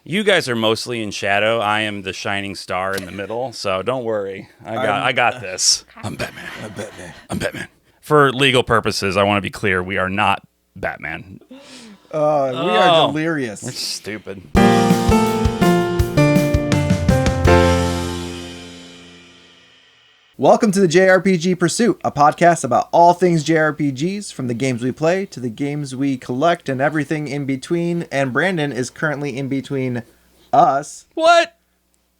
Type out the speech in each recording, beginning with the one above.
You guys are mostly in shadow. I am the shining star in the middle, so don't worry. I got this. I'm Batman. For legal purposes, I want to be clear, we are not Batman. We are delirious. We're stupid. Welcome to the JRPG Pursuit, a podcast about all things JRPGs, from the games we play to the games we collect and everything in between. And Branden is currently in between us. What?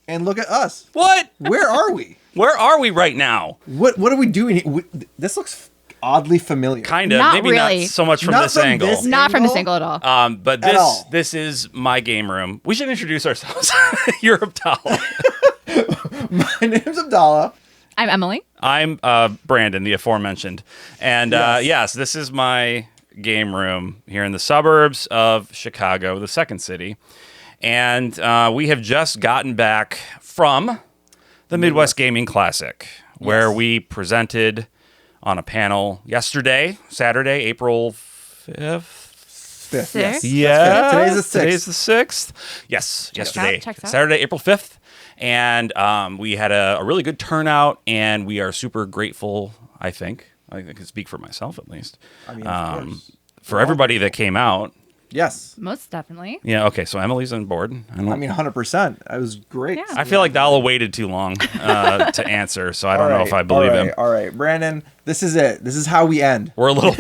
And look at us. What? Where are we? Where are we right now? What are we doing here? This looks oddly familiar. Kind of. Not Maybe really. not so much from Not this from angle. this Not from this angle at all. But At all. this is my game room. We should introduce ourselves. You're Abdallah. My name's Abdallah. I'm Emily. I'm Branden, the aforementioned. And yes, this is my game room here in the suburbs of Chicago, the second city. And we have just gotten back from the Midwest Gaming Classic, where we presented on a panel yesterday, Saturday, April 5th. Fifth, Six? Yeah. Today's the 6th. Today's the 6th. Yes, yesterday. Checks out. Saturday, April 5th. And we had a really good turnout, and we are super grateful, I think. I can speak for myself, at least. I mean, of course. For everybody that came out. Yes. Most definitely. Yeah, okay, so Emily's on board. I mean, 100%. It was great. Yeah. I feel like Dalla waited too long to answer, so I don't know if I believe him. All right, Branden, this is it. This is how we end. We're a little...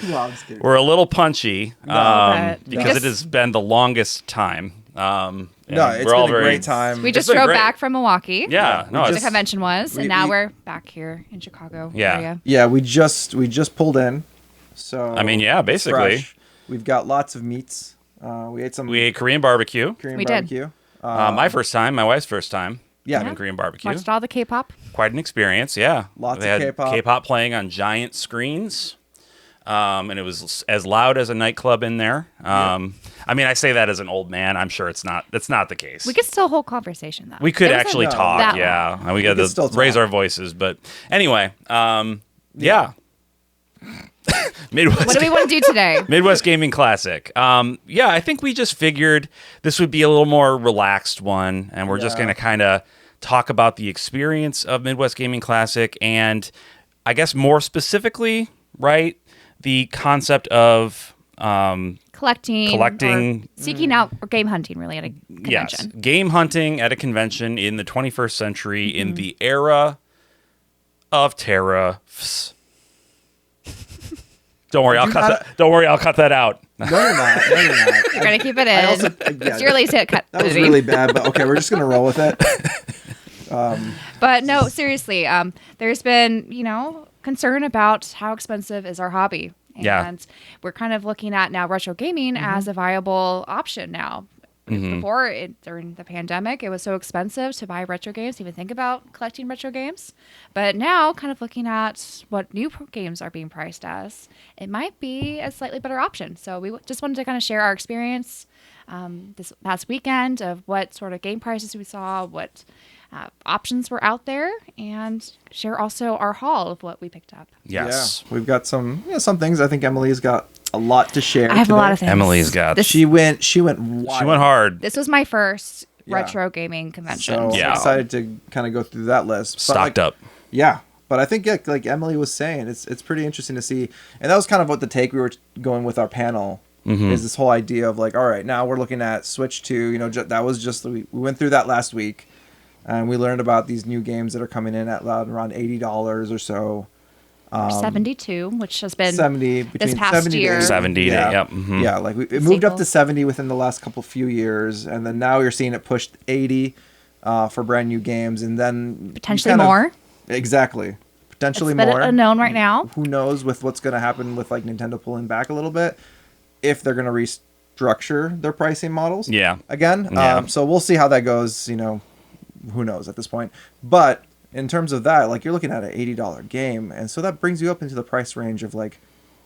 No, I'm just kidding. We're a little punchy but- because it has been the longest time. No, it's been a great time. We just been drove great. back from Milwaukee. Yeah, no, Where the it's, convention was, and now we're back here in Chicago Yeah. area. Yeah, we just pulled in. So I mean, yeah, it's basically. fresh. We've got lots of meats. We ate some We ate Korean barbecue. Korean We did. barbecue. My first time, my wife's first time. Yeah. Having Korean barbecue. Watched all the K-pop. Quite an experience, yeah. Lots They of had K-pop. K-pop playing on giant screens. And it was as loud as a nightclub in there. I mean, I say that as an old man. I'm sure that's not the case. We could still hold conversation though. We could It wasn't actually No. talk, that yeah. And we got could still to raise talk. our voices, but anyway, yeah. Midwest What do we want to do today? Midwest Gaming Classic. Yeah, I think we just figured this would be a little more relaxed one, and we're just Yeah. going to kind of talk about the experience of Midwest Gaming Classic, and I guess more specifically, right, the concept of Collecting, Collecting. or seeking out, or game hunting, really, at a yes, convention. game hunting at a convention in the 21st century Mm-hmm. in the era of tariffs. Don't worry, I'll cut that. Don't worry, I'll cut that out. No, you're not. No, you're not. We're gonna keep it in. also- yeah, It's your lazy cut. That was really bad, but okay, we're just gonna roll with it. But no, seriously, there's been, concern about how expensive is our hobby. And Yeah. we're kind of looking at now retro gaming as a viable option now. Before, during the pandemic, it was so expensive to buy retro games, to even think about collecting retro games. But now, kind of looking at what new games are being priced as, it might be a slightly better option. So we just wanted to kind of share our experience this past weekend of what sort of game prices we saw, what options were out there, and share also our haul of what we picked up. Yes, Yeah, we've got some things. I think Emily's got a lot to share. I have today. a lot of things. Emily's got. This- She went wild. She went hard. This was my first Yeah. retro gaming convention. So Yeah. I'm excited to kind of go through that list. But, Stocked up. Yeah, but I think like Emily was saying, it's pretty interesting to see, and that was kind of what the take we were going with our panel is this whole idea of like, all right, now we're looking at Switch 2. That was just we went through that last week, and we learned about these new games that are coming in at around $80 or so. 72, which has been 70 between past 70 to year. 80. 70 to- yeah. yep, mhm. Yeah, like it moved up to Sequels. 70 within the last few years, and then now you're seeing it pushed 80 for brand new games, and then you potentially kind of- more. Exactly, potentially It's a bit more. unknown right now. Who knows with what's going to happen with like Nintendo pulling back a little bit, if they're going to restructure their pricing models. Yeah. Again, Yeah. so we'll see how that goes. Who knows at this point, but. In terms of that, like you're looking at an $80 game, and so that brings you up into the price range of like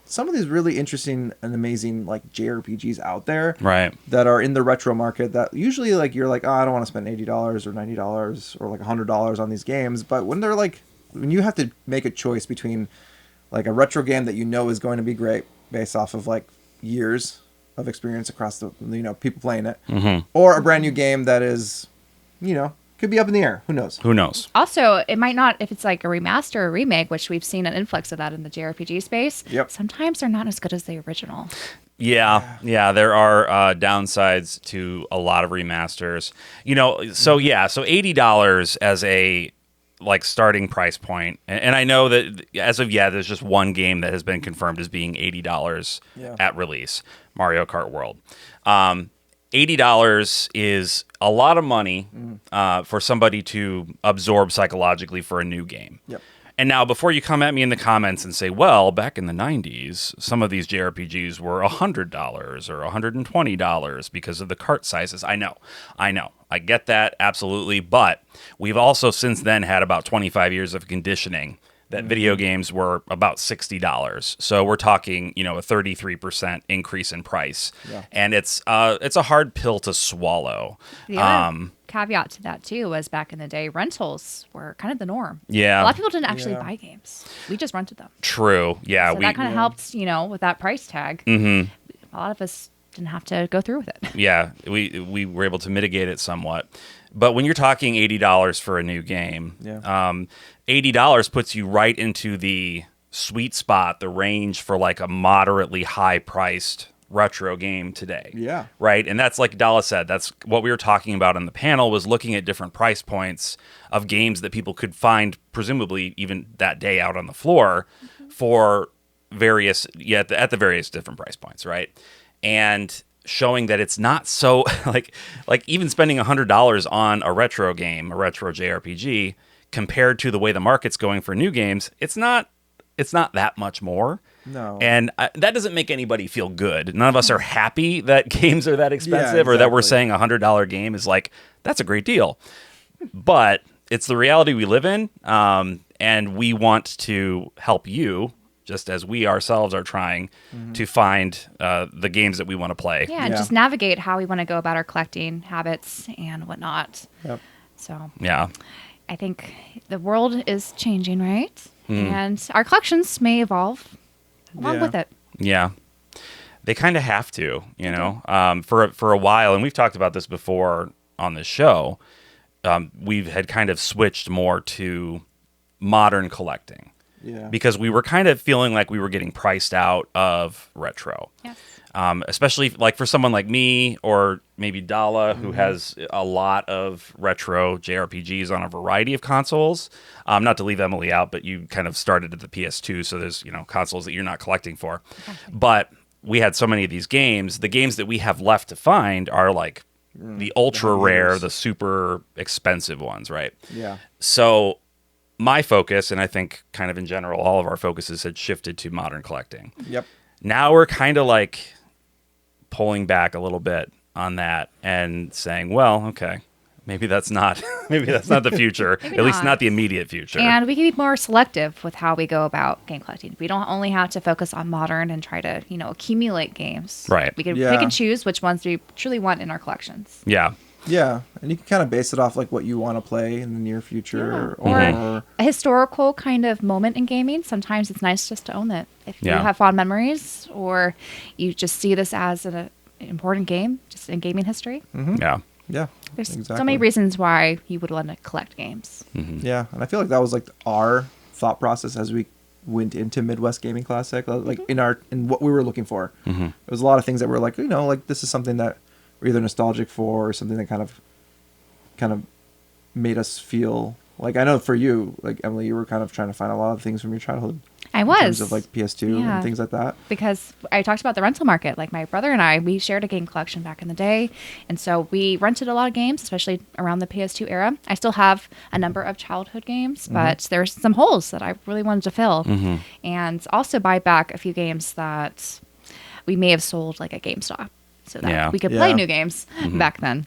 some of these really interesting and amazing like JRPGs out there, Right. that are in the retro market that usually like you're like, oh, I don't want to spend $80 or $90 or like $100 on these games, but when they're like, when you have to make a choice between like a retro game that is going to be great based off of like years of experience across the people playing it, or a brand new game that is, could be up in the air. Who knows? Who knows? Also, it might not, if it's like a remaster or remake, which we've seen an influx of that in the JRPG space. Yep. Sometimes they're not as good as the original. Yeah, there are downsides to a lot of remasters. So $80 as a starting price point, and I know that as of yet, there's just one game that has been confirmed as being $80 at release, Mario Kart World. $80 is a lot of money for somebody to absorb psychologically for a new game. Yep. And now, before you come at me in the comments and say, well, back in the 90s, some of these JRPGs were $100 or $120 because of the cart sizes. I know. I get that, absolutely. But we've also since then had about 25 years of conditioning that video games were about $60. So we're talking, a 33% increase in price. Yeah. And it's a hard pill to swallow. The other caveat to that, too, was back in the day, rentals were kind of the norm. Yeah. A lot of people didn't actually buy games. We just rented them. True. Yeah. So that kind of helped, with that price tag. Mm-hmm. A lot of us didn't have to go through with it. Yeah. We were able to mitigate it somewhat. But when you're talking $80 for a new game, $80 puts you right into the sweet spot, the range for like a moderately high-priced retro game today. Yeah. Right? And that's like Abdallah said, that's what we were talking about on the panel, was looking at different price points of games that people could find, presumably even that day out on the floor, for various, at the various different price points, right? And showing that it's not so like even spending $100 on a retro game, a retro JRPG, compared to the way the market's going for new games, it's not that much more. No. And that doesn't make anybody feel good. None of us are happy that games are that expensive, or that we're saying a $100 game is like, that's a great deal. But it's the reality we live in, and we want to help you, just as we ourselves are trying to find the games that we want to play. Yeah, and just navigate how we want to go about our collecting habits and whatnot. Yep. So yeah, I think the world is changing, right? And our collections may evolve along with it. Yeah. They kind of have to, for a while, and we've talked about this before on this show, we've had kind of switched more to modern collecting. Yeah. Because we were kind of feeling like we were getting priced out of retro. Yes. Especially like for someone like me, or maybe Abdallah, who has a lot of retro JRPGs on a variety of consoles. Not to leave Emily out, but you kind of started at the PS2, so there's consoles that you're not collecting for. Exactly. But we had so many of these games. The games that we have left to find are like the ultra rare, the super expensive ones, right? Yeah. So my focus, and I think kind of in general, all of our focuses had shifted to modern collecting. Yep. Now we're kind of like pulling back a little bit on that and saying, well, okay, maybe that's not the future, at least not the immediate future. And we can be more selective with how we go about game collecting. We don't only have to focus on modern and try to, accumulate games. Right. We can pick and choose which ones we truly want in our collections. Yeah. Yeah, and you can kind of base it off like what you want to play in the near future, or a historical kind of moment in gaming. Sometimes it's nice just to own it. If you have fond memories, or you just see this as an important game, just in gaming history. Yeah. Yeah. There's so many reasons why you would want to collect games. Yeah, and I feel like that was like our thought process as we went into Midwest Gaming Classic, like in what we were looking for. There was a lot of things that were like, like this is something that we're either nostalgic for, or something that kind of made us feel like, I know for you, like Emily, you were kind of trying to find a lot of things from your childhood. I was. In terms of like PS2 and things like that. Because I talked about the rental market. Like my brother and we shared a game collection back in the day. And so we rented a lot of games, especially around the PS2 era. I still have a number of childhood games, but there's some holes that I really wanted to fill. And also buy back a few games that we may have sold like at GameStop, so that we could play new games back then.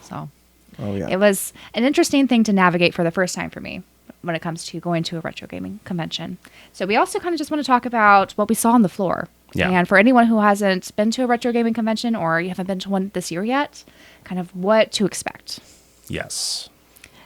So it was an interesting thing to navigate for the first time for me when it comes to going to a retro gaming convention. So we also kind of just want to talk about what we saw on the floor. Yeah. And for anyone who hasn't been to a retro gaming convention, or you haven't been to one this year yet, kind of what to expect. Yes.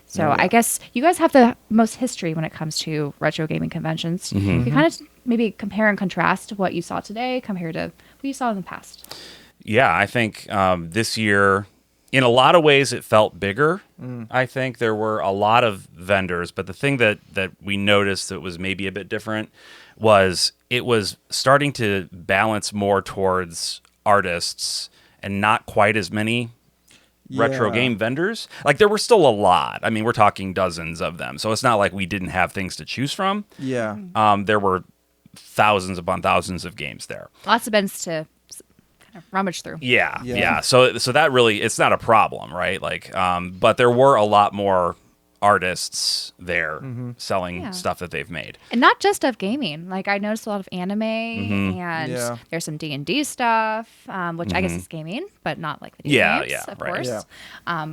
So I guess you guys have the most history when it comes to retro gaming conventions. You can kind of maybe compare and contrast what you saw today compared to what you saw in the past. Yeah, I think this year, in a lot of ways, it felt bigger. I think there were a lot of vendors, but the thing that we noticed that was maybe a bit different was it was starting to balance more towards artists and not quite as many retro Yeah. game vendors. Like, there were still a lot. I mean, we're talking dozens of them, so it's not like we didn't have things to choose from. Yeah. There were thousands upon thousands of games there. Lots of bins to kind of rummage through. Yeah. So that really, it's not a problem, right? Like, but there were a lot more artists there selling stuff that they've made. And not just of gaming. Like, I noticed a lot of anime and Yeah. there's some D&D stuff, which I guess is gaming, but not like video games, of right. course. Yeah.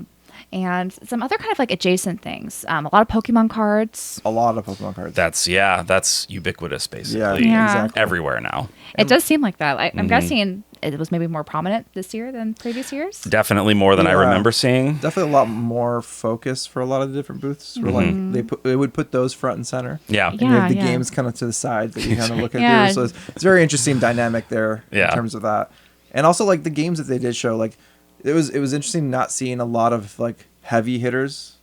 And some other kind of like adjacent things. A lot of Pokemon cards. A lot of Pokemon cards. That's ubiquitous, basically. Yeah. Exactly. Everywhere now. It does seem like that. I'm guessing it was maybe more prominent this year than previous years. Definitely more than I Yeah. remember seeing. Definitely a lot more focus for a lot of the different booths. Where like they would put those front and center. Yeah. And you have the Yeah. games kind of to the side that you kind of look at. Yeah. So it's very interesting dynamic there Yeah. in terms of that. And also like the games that they did show, like it was interesting not seeing a lot of like heavy hitters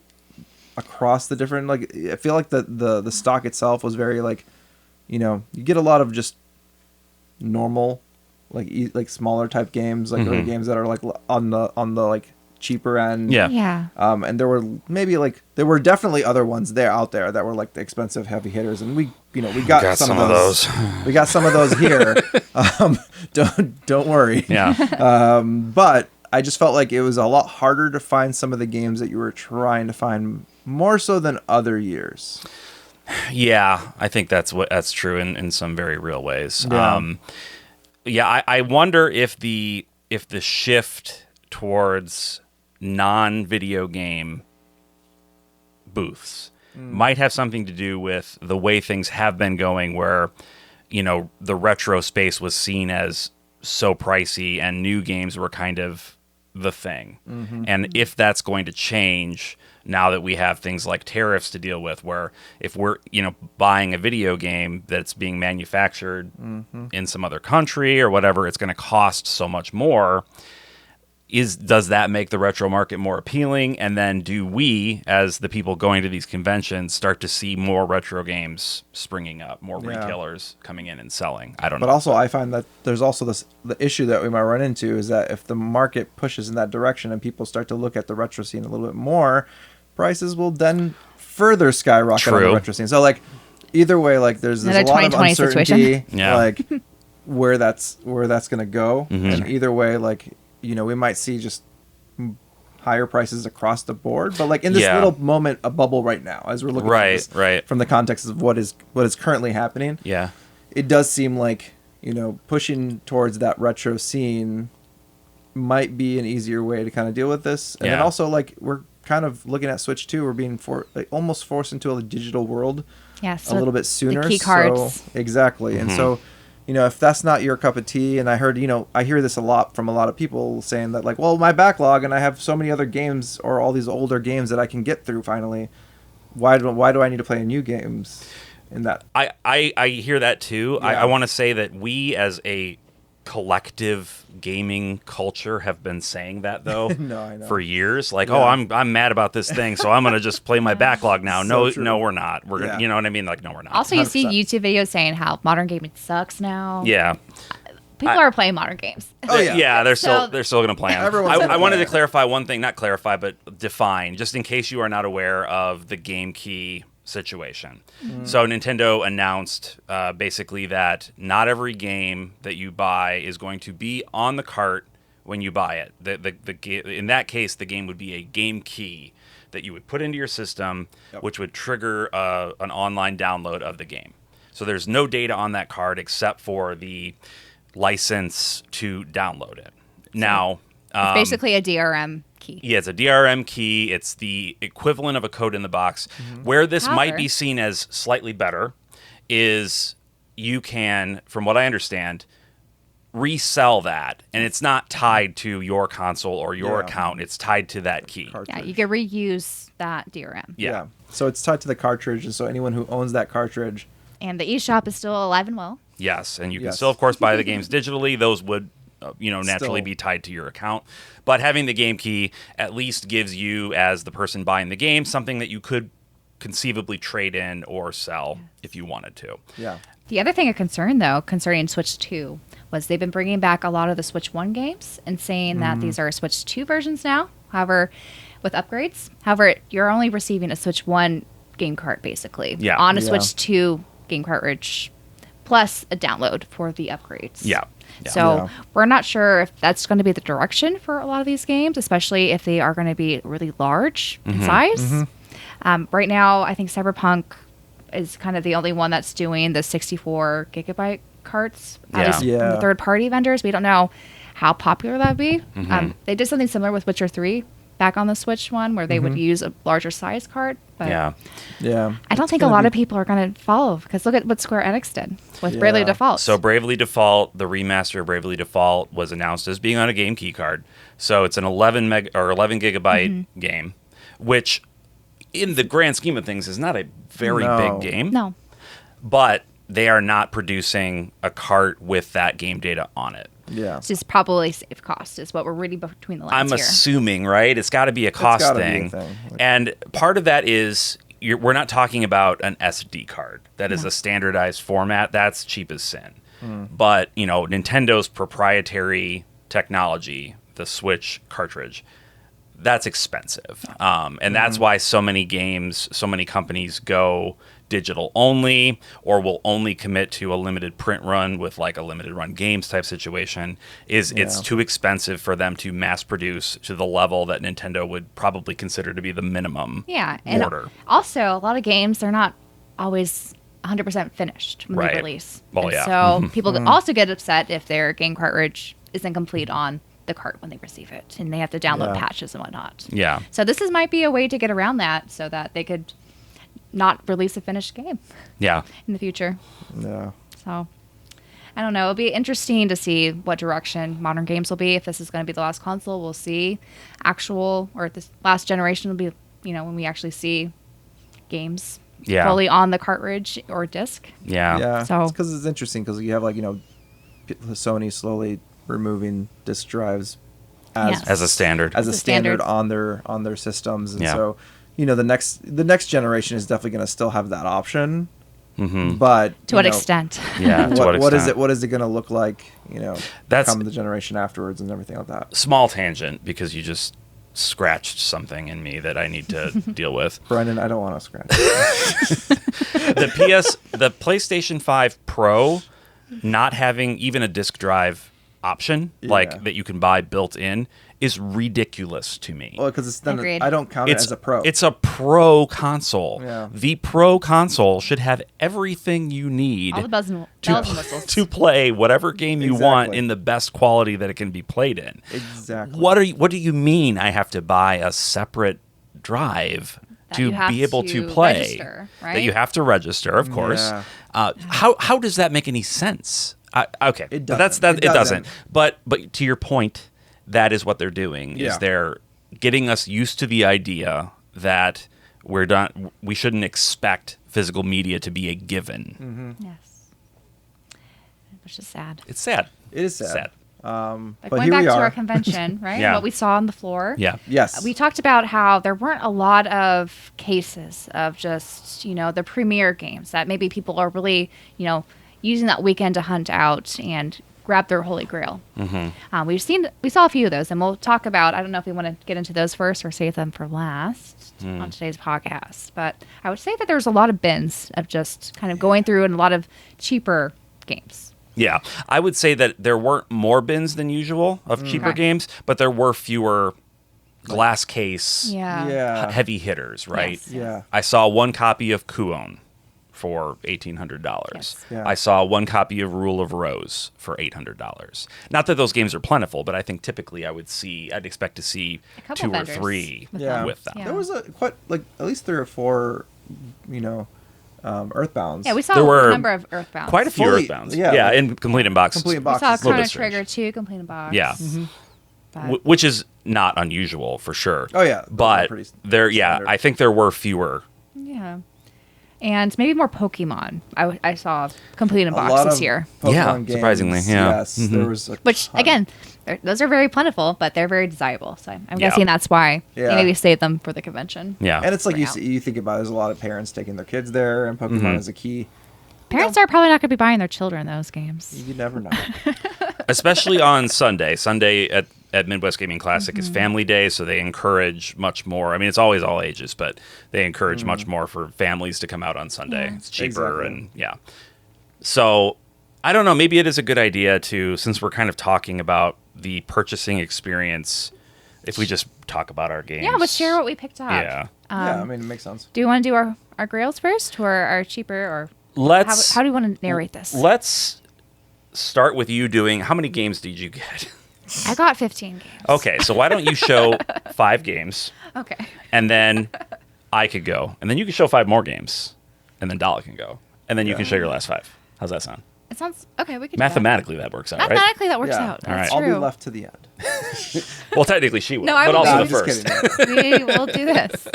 across the different, like I feel like the stock itself was very like, you get a lot of just normal like smaller type games, like or games that are like on the like cheaper end. Yeah. Yeah. And there were definitely other ones out there that were like the expensive heavy hitters, and we got some of those. We got some of those here. Don't worry. Yeah. But I just felt like it was a lot harder to find some of the games that you were trying to find, more so than other years. Yeah, I think that's true in some very real ways. Yeah. I wonder if the shift towards non-video game booths might have something to do with the way things have been going, where the retro space was seen as so pricey and new games were kind of the thing. And if that's going to change now that we have things like tariffs to deal with, where if we're buying a video game that's being manufactured in some other country or whatever, it's going to cost so much more. Does that make the retro market more appealing? And then do we, as the people going to these conventions, start to see more retro games springing up, more retailers coming in and selling? I don't know. But also, I find that there's also the issue that we might run into is that if the market pushes in that direction and people start to look at the retro scene a little bit more, prices will then further skyrocket on the retro scene. So like either way, like there's a lot of uncertainty, like where that's going to go, and either way, like we might see just higher prices across the board. But like in this little moment, a bubble right now, as we're looking at this from the context of what is currently happening, it does seem like pushing towards that retro scene might be an easier way to kind of deal with this. And then also like we're kind of looking at Switch 2, we're being almost forced into a digital world a little bit sooner. The key cards. So, exactly. And so, if that's not your cup of tea, and I heard, I hear this a lot from a lot of people saying that like, well, my backlog and I have so many other games or all these older games that I can get through finally. Why do I need to play new games in that? I hear that too. Yeah. I want to say that we as a collective gaming culture have been saying that though No, I know. for years. Like, I'm mad about this thing, so I'm gonna just play my backlog now. So true. No, we're not. We're gonna, you know what I mean? Like, no, we're not. Also, you see 100%. YouTube videos saying how modern gaming sucks now. Yeah. People are playing modern games. Oh yeah. They're So- still going to play them. Everyone's gonna I wanted play to it. clarify one thing, not clarify, but define, just in case you are not aware of the Game Key situation. So Nintendo announced basically that not every game that you buy is going to be on the cart when you buy it. In that case, the game would be a game key that you would put into your system, which would trigger an online download of the game. So there's no data on that card except for the license to download it. Now, It's basically a DRM key. yeah, it's a DRM key. It's the equivalent of a code in the box. Where this might However- be seen as slightly better is you can, from what I understand, resell that, and it's not tied to your console or your account. It's tied to that key. Yeah, you can reuse that DRM. Yeah. So it's tied to the cartridge, and so anyone who owns that cartridge. And the eShop is still alive and well. Yes, and you can Yes. still, of course, buy the games digitally. Those would naturally Still. be tied to your account. But having the game key at least gives you, as the person buying the game, something that you could conceivably trade in or sell if you wanted to. Yeah. The other thing of concern, though, concerning Switch 2, was they've been bringing back a lot of the Switch 1 games and saying that these are Switch 2 versions now, however, with upgrades. However, you're only receiving a Switch 1 game cart, basically, on a Switch 2 game cartridge, plus a download for the upgrades. Yeah. So we're not sure if that's going to be the direction for a lot of these games, especially if they are going to be really large in size. Right now, I think Cyberpunk is kind of the only one that's doing the 64 gigabyte carts. At least from the third-party vendors. We don't know how popular that would be. They did something similar with Witcher 3 back on the Switch one, where they would use a larger size cart. But I don't think a lot of people are going to follow, because look at what Square Enix did with Bravely Default. So Bravely Default, the remaster of Bravely Default, was announced as being on a game key card. So it's an 11 gigabyte game, which in the grand scheme of things is not a very big game. No. But they are not producing a cart with that game data on it. Yeah. It's just probably save cost is what we're reading between the lines I'm here. assuming, right? It's got to be a cost thing. And part of that is we're not talking about an SD card. That is a standardized format. That's cheap as sin. But, Nintendo's proprietary technology, the Switch cartridge, that's expensive. And that's why so many games, so many companies go digital only, or will only commit to a limited print run with like a limited run games type situation. It's too expensive for them to mass produce to the level that Nintendo would probably consider to be the minimum order. And also, a lot of games, they're not always 100% finished when they release. Well, So people also get upset if their game cartridge isn't complete on the cart when they receive it, and they have to download patches and whatnot. Yeah. So this might be a way to get around that, so that they could not release a finished game. Yeah. In the future. Yeah. So I don't know. It'll be interesting to see what direction modern games will be. If this is going to be the last console, we'll see this last generation will be, when we actually see games fully on the cartridge or disc. Yeah. Yeah. So because it's interesting, because you have Sony slowly removing disc drives as a standard. As a standard on their systems. And so, the next generation is definitely going to still have that option. But to what extent? Yeah. What is it going to look like? That's come the generation afterwards and everything like that. Small tangent, because you just scratched something in me that I need to deal with. Branden, I don't want to scratch. The PlayStation 5 Pro not having even a disc drive option that you can buy built in is ridiculous to me. Well, because I don't count it as a Pro. It's a Pro console. Yeah. The Pro console should have everything you need all the bells and whistles to play whatever game you want in the best quality that it can be played in. Exactly. What do you mean I have to buy a separate drive to be able to play? Register, right? That you have to register, of course. Yeah. How does that make any sense? Okay, It doesn't. It doesn't. But to your point, that is what they're doing. Is they're getting us used to the idea that we shouldn't expect physical media to be a given. Yes. Which is sad. It's sad. It is sad. But but going here back we to are. our convention, right? Yeah. What we saw on the floor. Yeah. Yes. We talked about how there weren't a lot of cases of just, the premier games that maybe people are really, using that weekend to hunt out and grab their holy grail. We saw a few of those, and we'll talk about, I don't know if we want to get into those first or save them for last on today's podcast, but I would say that there's a lot of bins of just kind of going through and a lot of cheaper games. Yeah, I would say that there weren't more bins than usual of cheaper games, but there were fewer glass case heavy hitters, right? Yes. Yeah. I saw one copy of Kuon for $1,800. Yes. Yeah. I saw one copy of Rule of Rose for $800. Not that those games are plentiful, but I think typically I'd expect to see A couple 2 or vendors 3 with Yeah. them. with them. Yeah. There was at least 3 or 4, Earthbounds. Yeah, we saw There were a number of Earthbounds. Quite a few Fully- Earthbounds. yeah, like- in complete in box. Complete in We boxes. saw little Chrono bit strange. Trigger 2 complete in box. Yeah. But Which is not unusual for sure. Oh, yeah. But Pretty there, standard. I think there were fewer. yeah. and maybe more Pokemon. I saw complete in A box lot this of year. Pokemon Yeah, games, surprisingly, yeah. Yes, there was a Which ton. again, those are very plentiful, but they're very desirable. So I'm Yeah. guessing that's why Yeah. they maybe saved them for the convention. Yeah. And it's like bring out. you think about it, there's a lot of parents taking their kids there, and Pokemon is a key. Parents are probably not going to be buying their children those games. You never know. Especially on Sunday. Sunday at Midwest Gaming Classic is family day, so they encourage much more. I mean, it's always all ages, but they encourage much more for families to come out on Sunday. Yeah. It's cheaper Exactly. and yeah. So I don't know. Maybe it is a good idea to, since we're kind of talking about the purchasing experience, if we just talk about our games. Yeah, let's share what we picked up. Yeah. Yeah, I mean, it makes sense. Do you want to do our grails first, or our cheaper, or Let's how do you want to narrate this? let's start with you doing. How many games did you get? I got 15 games. Okay, so why don't you show 5 games, Okay. and then I could go, and then you can show 5 more games, and then Dallah can go, and then you can show your last 5. How's that sound? It sounds okay. We could Mathematically, that works out, right? Mathematically, that works Yeah. out. All That's right. I'll true. be left to the end. Well, technically she will, No, I but will also be. the just first. kidding. We will do this.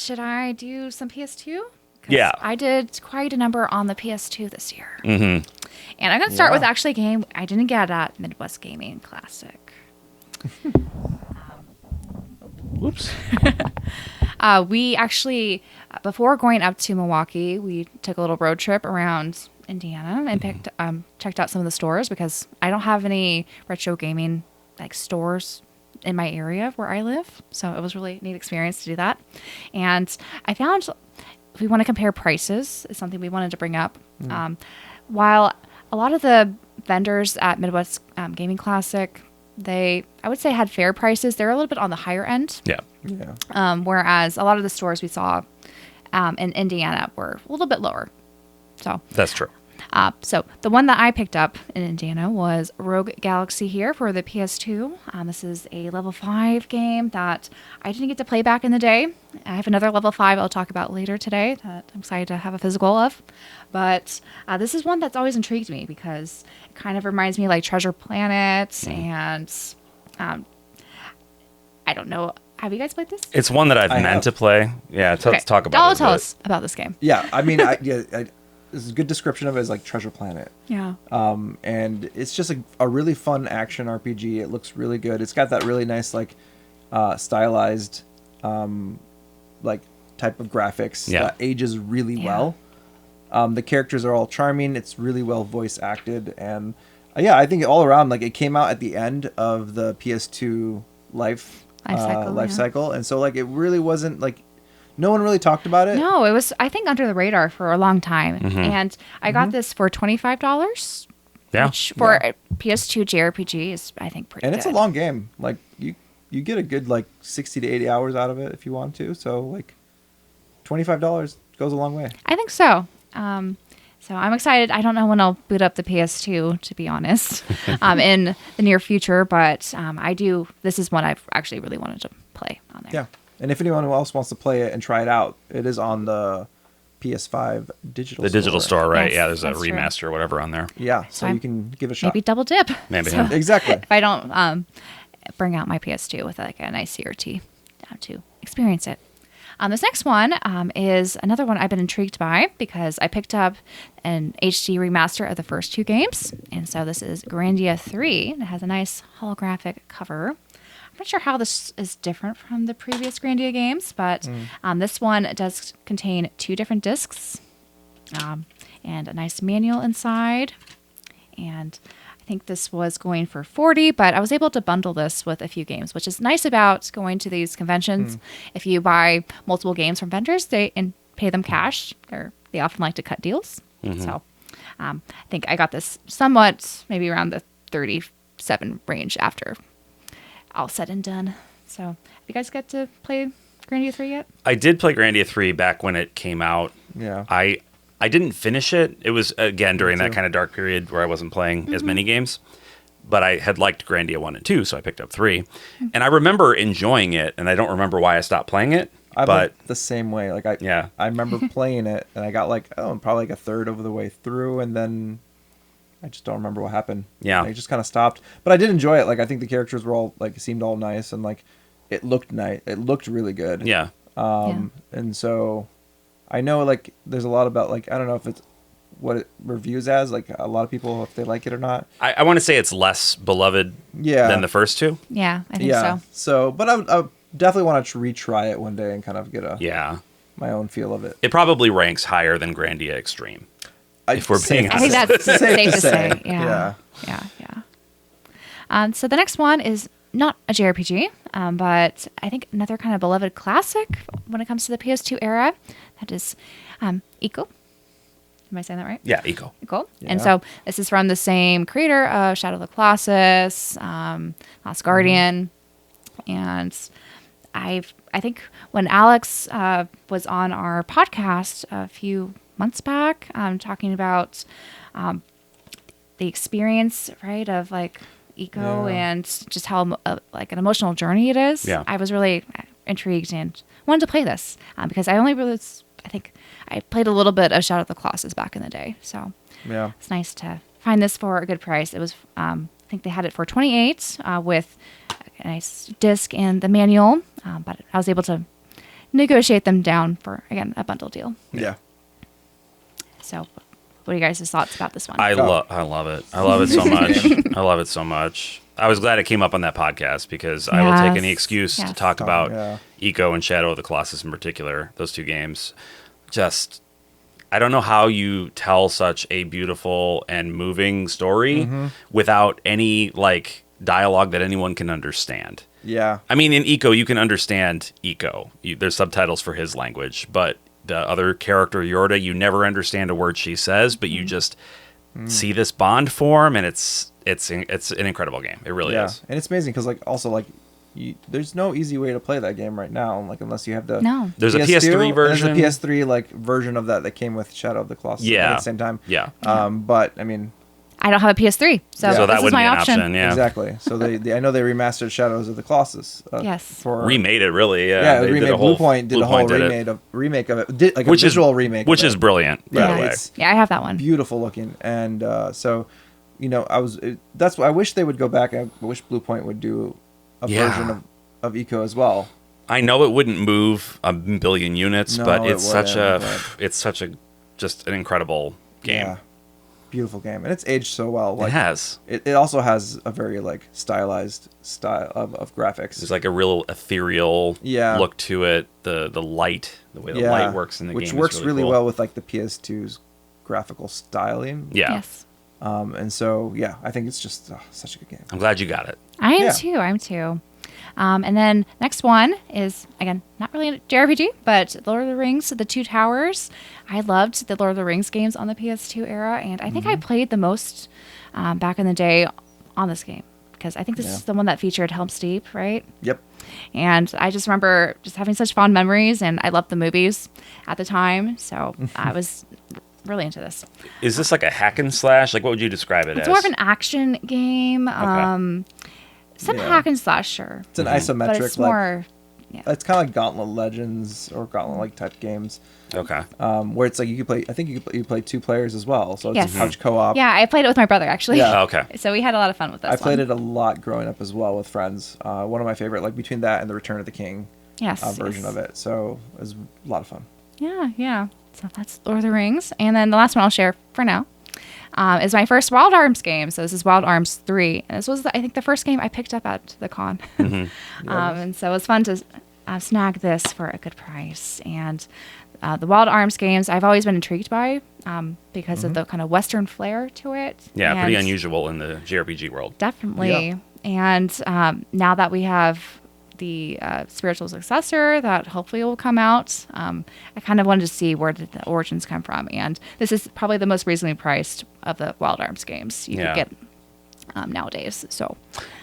Should I do some PS2? 'Cause Yeah. I did quite a number on the PS2 this year. Mm-hmm. And I'm going to start with Yeah. actually a game I didn't get at Midwest Gaming Classic. Whoops. We actually, before going up to Milwaukee, we took a little road trip around Indiana and checked out some of the stores because I don't have any retro gaming like stores in my area where I live. So it was really a neat experience to do that. And I found if we want to compare prices, is something we wanted to bring up. While a lot of the vendors at Midwest Gaming Classic, I would say had fair prices. They're a little bit on the higher end. Yeah. Yeah. Whereas a lot of the stores we saw in Indiana were a little bit lower. So, That's true. so the one that I picked up in Indiana was Rogue Galaxy here for the PS2. This is a level 5 game that I didn't get to play back in the day. I have another level 5 I'll talk about later today that I'm excited to have a physical of. But this is one that's always intrigued me because it kind of reminds me like Treasure Planet and I don't know. Have you guys played this? It's one that I've I meant have. to play. Yeah, let's talk about Dallah, it. tell but- us about this game. Yeah, I mean, this is a good description of it as like Treasure Planet. Yeah. And it's just a really fun action RPG. It looks really good. It's got that really nice like stylized like type of graphics Yeah. that ages really Yeah. well. The characters are all charming. It's really well voice acted, and yeah, I think all around like it came out at the end of the PS2 life cycle, and so like it really wasn't like no one really talked about it. No, it was I think under the radar for a long time, and I got this for $25. Yeah. Which for a PS2 JRPG is I think pretty. And good. it's a long game. Like you get a good like 60 to 80 hours out of it if you want to. So like $25 goes a long way. I think so. So I'm excited. I don't know when I'll boot up the PS2 to be honest, in the near future, but I do. This is one I've actually really wanted to play on there. Yeah. And if anyone else wants to play it and try it out, it is on the PS5 digital The digital store, right? Yes, Yeah, there's a that's true. remaster or whatever on there. Yeah, so I'm- you can give it a shot. Maybe double dip. Maybe, So yeah. Exactly. if I don't bring out my PS2 with like a nice CRT to experience it. This next one is another one I've been intrigued by because I picked up an HD remaster of the first 2 games. And so this is Grandia 3. It has a nice holographic cover. I'm not sure how this is different from the previous Grandia games, but this one does contain 2 different discs and a nice manual inside. And I think this was going for $40, but I was able to bundle this with a few games, which is nice about going to these conventions. If you buy multiple games from vendors, and pay them cash, or they often like to cut deals. So I think I got this somewhat maybe around the 37 range after all said and done. So have you guys got to play Grandia 3 yet? I did play Grandia 3 back when it came out. Yeah. I didn't finish it. It was, again, during that too. kind of dark period where I wasn't playing as many games. But I had liked Grandia 1 and 2, so I picked up 3. And I remember enjoying it, and I don't remember why I stopped playing it. I but went the same way. Like Yeah. I remember playing it and I got like probably like a third of the way through, and then I just don't remember what happened. Yeah. I just kind of stopped. But I did enjoy it. Like I think the characters were all like seemed all nice, and like it looked nice. It looked really good. yeah. And so I know like there's a lot about like I don't know if it's what it reviews as, like a lot of people if they like it or not. I want to say it's less beloved than the first two. Yeah, I think so. So, but I would definitely want to retry it one day and kind of get my own feel of it. It probably ranks higher than Grandia Extreme. If we're being I think that's safe to say. Yeah. So the next one is not a JRPG, but I think another kind of beloved classic when it comes to the PS2 era. That is Ico. Am I saying that right? Yeah, Ico. Cool. Yeah. And so this is from the same creator of Shadow of the Colossus, Last Guardian, and I think when Alex was on our podcast a few months back, talking about the experience, right, of like Ico and just how like an emotional journey it is. Yeah. I was really intrigued and wanted to play this because I think I played a little bit of Shadow of the Colossus back in the day, so it's nice to find this for a good price. It was, I think they had it for $28 with a nice disc and the manual, but I was able to negotiate them down for, again, a bundle deal. Yeah. So what are you guys' thoughts about this one? I love it. I love it so much. I love it so much. I was glad it came up on that podcast because I will take any excuse to talk about Ico and Shadow of the Colossus in particular, those two games. Just, I don't know how you tell such a beautiful and moving story without any like dialogue that anyone can understand. Yeah. I mean, in Ico, you can understand Ico. There's subtitles for his language, but the other character, Yorda, you never understand a word she says, but you just see this bond form, and it's an incredible game. It really is. And it's amazing because like also like there's no easy way to play that game right now, like unless you have the There's PS2, a PS3 version. There's a PS3 like version of that came with Shadow of the Colossus at the same time. Yeah. But I mean, I don't have a PS3, so that this is wouldn't my be an option. Yeah. Exactly. So they I know they remastered Shadows of the Colossus. Remade it, really. Yeah, they remade. Blue Point did a whole remake of it. Did like a visual remake, which is brilliant. By the way. I have that one. Beautiful looking, and so you know, that's why I wish they would go back. I wish Blue Point would do a version of Ico as well. I know it wouldn't move a billion units, but it's such a just an incredible game. Yeah. Beautiful game, and it's aged so well. Like, it has. It also has a very like stylized style of graphics. There's like a real ethereal look to it. The light, the way the light works in the game, which works really cool. well with like the PS2's graphical styling. Yeah. Yes. And so I think it's just such a good game. I'm glad you got it. I am too. And then next one is, again, not really a JRPG, but Lord of the Rings, The Two Towers. I loved the Lord of the Rings games on the PS2 era, and I think I played the most back in the day on this game, because I think this is the one that featured Helm's Deep, right? Yep. And I just remember just having such fond memories, and I loved the movies at the time, so I was really into this. Is this like a hack and slash? Like, what would you describe it as? It's more of an action game. Okay. Some hack and slash, sure. It's an isometric. But it's more... It's kind of like Gauntlet Legends or Gauntlet-like type games. Okay. Where it's like you play. I think you play 2 players as well, so it's a couch co-op. Yeah, I played it with my brother actually. Yeah. Oh, okay. So we had a lot of fun with this. I played it a lot growing up as well with friends. One of my favorite, like between that and the Return of the King version of it. So it was a lot of fun. Yeah. So that's Lord of the Rings, and then the last one I'll share for now is my first Wild Arms game. So this is Wild Arms 3, and this was I think the first game I picked up at the con. And so it was fun to snag this for a good price. And the Wild Arms games I've always been intrigued by because of the kind of Western flair to it. Yeah, pretty unusual in the JRPG world. Definitely. Yeah. And now that we have the spiritual successor that hopefully will come out, I kind of wanted to see where did the origins come from. And this is probably the most reasonably priced of the Wild Arms games you could get nowadays. So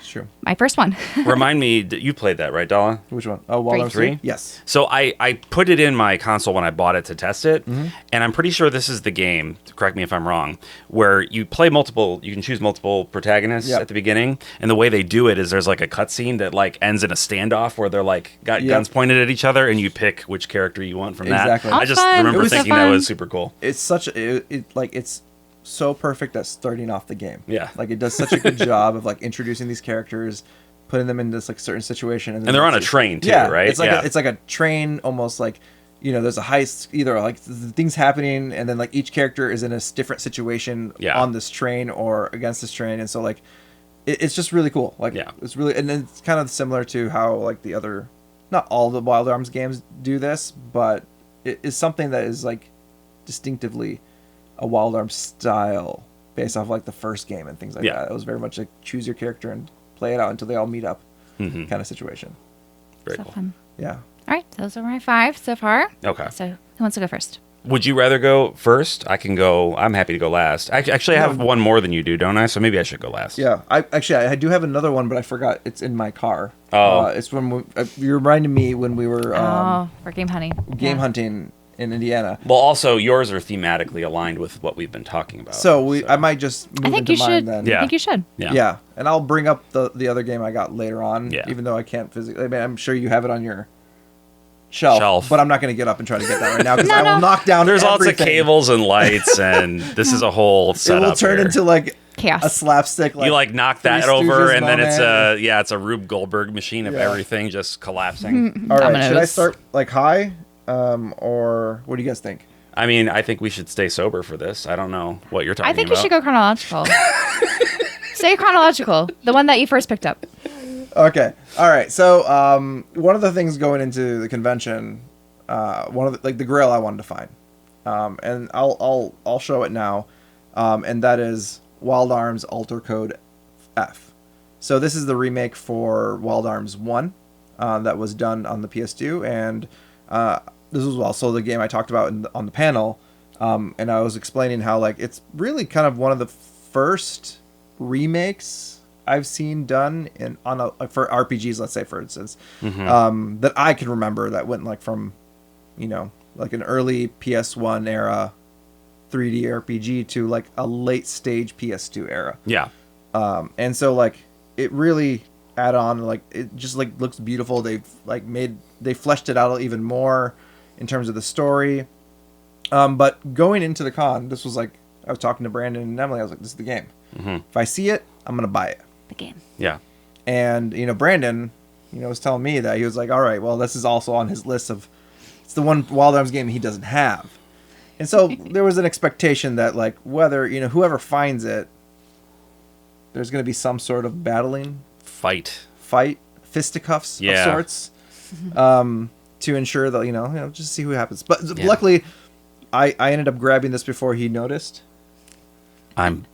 True. my first one. Remind me, you played that, right, Dalla? Which one? Oh, Wild Arms 3? Yes. So I put it in my console when I bought it to test it, and I'm pretty sure this is the game, correct me if I'm wrong, where you can choose multiple protagonists at the beginning, and the way they do it is there's like a cutscene that like ends in a standoff where they're like got guns pointed at each other, and you pick which character you want from that. Exactly. I just remember thinking that was super cool. It's such it's so perfect at starting off the game. Yeah. Like it does such a good job of like introducing these characters, putting them in this like certain situation, And they're on a train too, right? It's like it's like a train, almost like there's a heist, either like things happening, and then like each character is in a different situation on this train or against this train, and so like it's just really cool. Like it's really, and it's kind of similar to how like the other, not all the Wild Arms games do this, but it is something that is like distinctively a Wild Arms style based off like the first game and things like that. It was very much like choose your character and play it out until they all meet up kind of situation. Very cool. Fun. Yeah. All right, those are my 5 so far. Okay. So who wants to go first? Would you rather go first? I can go. I'm happy to go last. Actually, I have one more than you do, don't I? So maybe I should go last. Yeah. I do have another one, but I forgot. It's in my car. Oh. It's when you reminded me when we were for game hunting. Hunting in Indiana. Well, also yours are thematically aligned with what we've been talking about. So I might just move into mine then. Yeah. I think you should. Yeah. And I'll bring up the other game I got later on. Yeah. Even though I can't physically. I mean, I'm sure you have it on your shelf. But I'm not going to get up and try to get that right now because I will knock down. There's everything. lots of cables and lights, and this is a whole setup. It will turn into like chaos. A slapstick. Like, you like knock that Three over, Stooges and then moment. it's a Rube Goldberg machine of everything just collapsing. All right, Dominoes. should I start like high, or what do you guys think? I mean, I think we should stay sober for this. I don't know what you're talking about. I think you should go chronological. Stay chronological. The one that you first picked up. Okay. All right. So one of the things going into the convention, one of the grill I wanted to find, and I'll show it now, and that is Wild Arms Alter Code F. So this is the remake for Wild Arms 1 that was done on the PS2, and this was also the game I talked about on the panel, and I was explaining how like it's really kind of one of the first remakes I've seen done for RPGs, let's say, for instance, that I can remember that went like from, like an early PS1 era 3D RPG to like a late stage PS2 era. Yeah. And so like it really add on, like it just like looks beautiful. They fleshed it out even more in terms of the story. But going into the con, this was like, I was talking to Branden and Emily. I was like, this is the game. If I see it, I'm going to buy it. The game. Yeah. And, Branden, was telling me that he was like, all right, well, this is also on his list of, it's the one Wild Arms game he doesn't have. And so there was an expectation that like, whether, whoever finds it, there's going to be some sort of battling. Fight, fisticuffs of sorts, to ensure that, just see who happens. But luckily, I ended up grabbing this before he noticed. I'm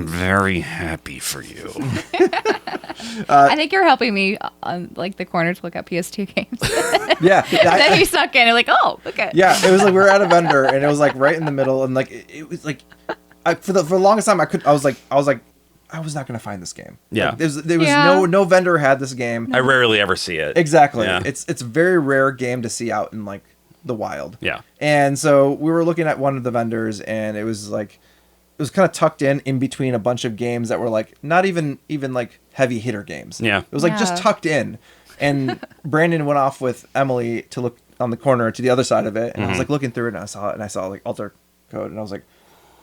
very happy for you. I think you're helping me on like the corner to look up PS2 games. Yeah. Then he snuck in and like, oh, okay. Yeah, it was like we were at a vendor and it was like right in the middle, and like it was like for the longest time I was not gonna find this game. Yeah. Like, there was no vendor had this game. I rarely ever see it. Exactly. Yeah. It's a very rare game to see out in like the wild. Yeah. And so we were looking at one of the vendors, and it was kind of tucked in between a bunch of games that were like not even like heavy hitter games. Yeah. It was like just tucked in. And Branden went off with Emily to look on the corner to the other side of it, and I was like looking through it, and I saw like Alter Code, and I was like,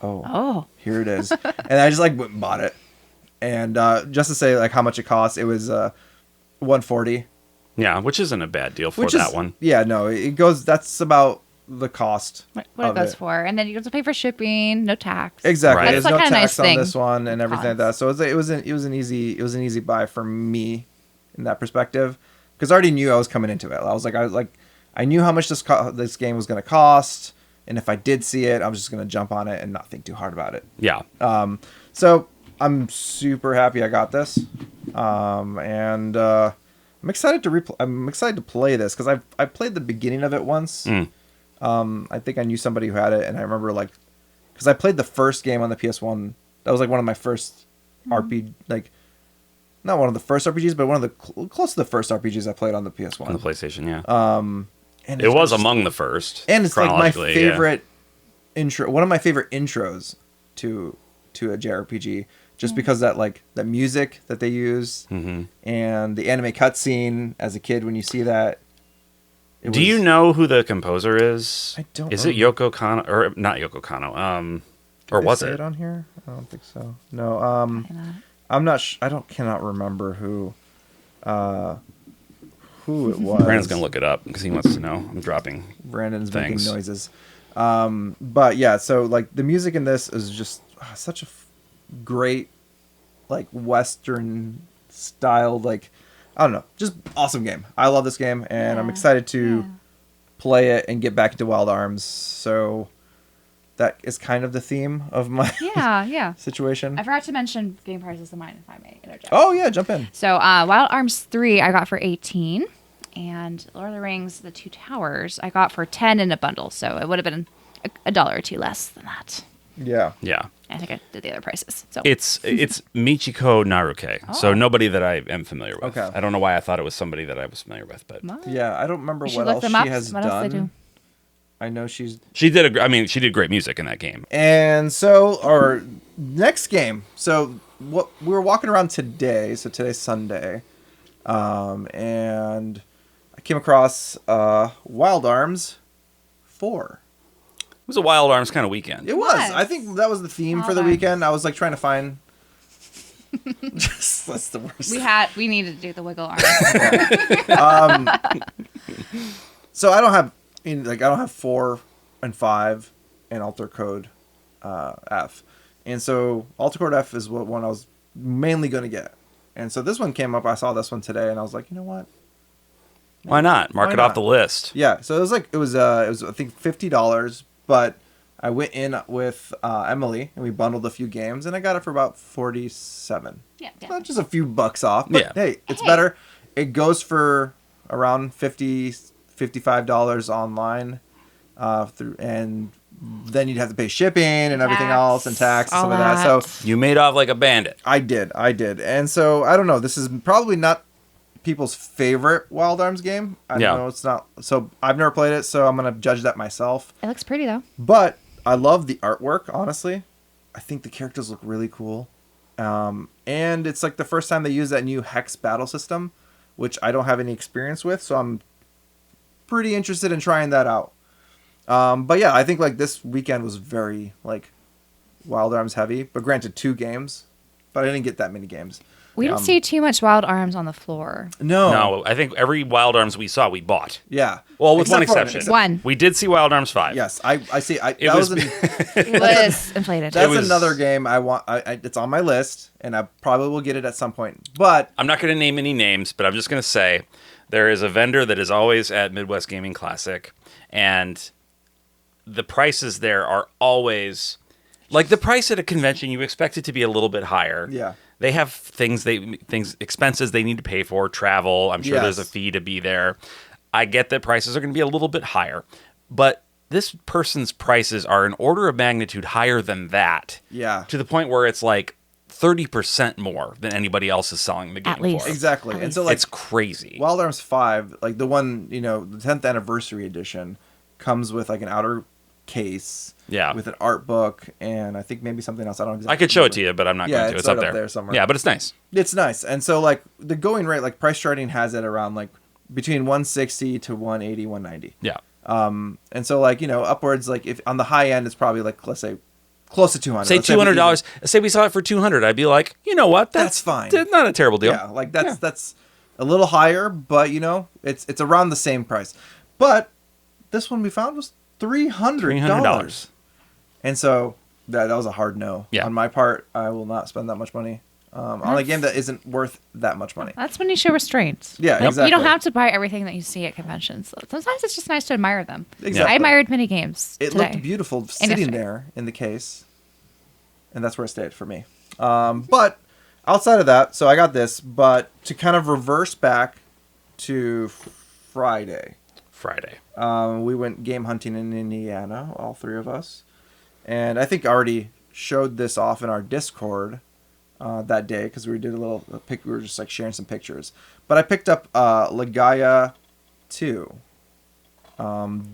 oh, here it is. And I just like went and bought it. And just to say like how much it cost, it was $140. Yeah, which isn't a bad deal for that one. Yeah, no, that's about the cost what it goes for, and then you have to pay for shipping, no tax. Exactly. Right. There's That's no like a tax nice on this one and everything like that. So it was an easy buy for me in that perspective, because I already knew I was coming into it. I knew how much this game was going to cost, and if I did see it, I was just going to jump on it and not think too hard about it. Yeah. So I'm super happy I got this, and I'm excited to play this because I played the beginning of it once. I think I knew somebody who had it, and I remember because I played the first game on the PS1. That was like one of my first RPG, like not one of the first RPGs, but one of the close to the first RPGs I played on the PS1. On the PlayStation, yeah. And it was among the first. And it's like my favorite intro, one of my favorite intros to a JRPG, just because that music that they use and the anime cutscene as a kid when you see that. Do you know who the composer is? I don't. Is it Yoko Kanno or not Yoko Kanno? Or was it on here? I don't think so. No. I'm not. I cannot remember who it was. Brandon's gonna look it up because he wants to know. I'm dropping. Brandon's things. making noises. But yeah, so like the music in this is just such a great, like Western styled, like I don't know, just awesome game. I love this game, and I'm excited to play it and get back into Wild Arms. So that is kind of the theme of my situation. I forgot to mention game prices of mine, if I may interject. Oh yeah, jump in. So Wild Arms 3 I got for 18, and Lord of the Rings: The Two Towers I got for 10 in a bundle. So it would have been a dollar or two less than that. Yeah. Yeah. I think I did the other prices. So It's Michiko Naruke, so nobody that I am familiar with. Okay. I don't know why I thought it was somebody that I was familiar with, but Yeah, I don't remember You should what look else them she up. has What else they do? done. I know she's. she did great music in that game. And so our next game. So what we were walking around today. So today's Sunday, and I came across Wild Arms 4. It was a Wild Arms kind of weekend. It was. I think that was the theme for the Wild weekend. I was like trying to find. That's the worst. We needed to do the wiggle arm. So I don't have 4 and 5 and Alter Code F, and so Alter Code F is what one I was mainly going to get, and so this one came up. I saw this one today, and I was like, you know what? Why not? Mark Why it off not? the list. Yeah. So it was I think $50, but I went in with Emily and we bundled a few games, and I got it for about $47. Yeah. Not just a few bucks off, but Yeah. hey, it's better. It goes for around $55 online, and then you'd have to pay shipping and everything else and tax and all stuff like that. So You made off like a bandit. I did, and so I don't know. This is probably not people's favorite Wild Arms game. I know it's not. So I've never played it, so I'm gonna judge that myself. It looks pretty though. But I love the artwork. Honestly, I think the characters look really cool. And it's like the first time they use that new hex battle system, which I don't have any experience with, so I'm pretty interested in trying that out. But yeah, I think like this weekend was very like Wild Arms heavy, but granted 2 games, but I didn't get that many games. We didn't see too much Wild Arms on the floor. No, I think every Wild Arms we saw, we bought. Yeah. Well, with one Except for exception. One. We did see Wild Arms 5. Yes, I see. It was It was inflated. That's was- another game I want. It's on my list, and I probably will get it at some point. But I'm not going to name any names, but I'm just going to say there is a vendor that is always at Midwest Gaming Classic, and the prices there are always like the price at a convention. You expect it to be a little bit higher. Yeah. They have expenses they need to pay for, travel. I'm sure there's a Yes. fee to be there. I get that prices are going to be a little bit higher, but this person's prices are an order of magnitude higher than that. Yeah. To the point where it's like 30% more than anybody else is selling the game At least. for. exactly, At and so least. like It's crazy. Wild Arms 5, like the one, the 10th anniversary edition, comes with like an outer case. Yeah. With an art book and I think maybe something else. I don't exactly I could show it remember. to you, but I'm not Yeah, going to. it's It's up right up there. there somewhere. Yeah, but it's nice. It's nice. And so like the going rate, like price charting has it around like between 160 to 180, 190. Yeah. And so like, upwards, like if on the high end, it's probably like, let's say close to 200. Say Let's say we $200. Say we saw it for $200. I'd be like, you know what? That's fine. Not a terrible deal. Yeah, like that's a little higher, but it's around the same price. But this one we found was $300. And so that was a hard no. Yeah. On my part, I will not spend that much money on a game that isn't worth that much money. That's when you show restraint. Yeah, Like, exactly. You don't have to buy everything that you see at conventions. Sometimes it's just nice to admire them. Exactly. I admired many games It today. looked beautiful sitting yesterday. there in the case, and that's where it stayed for me. But outside of that, so I got this. But to kind of reverse back to Friday, we went game hunting in Indiana, all 3 of us, and I think I already showed this off in our Discord that day because we did a pic. We were just like sharing some pictures. But I picked up Legaia 2,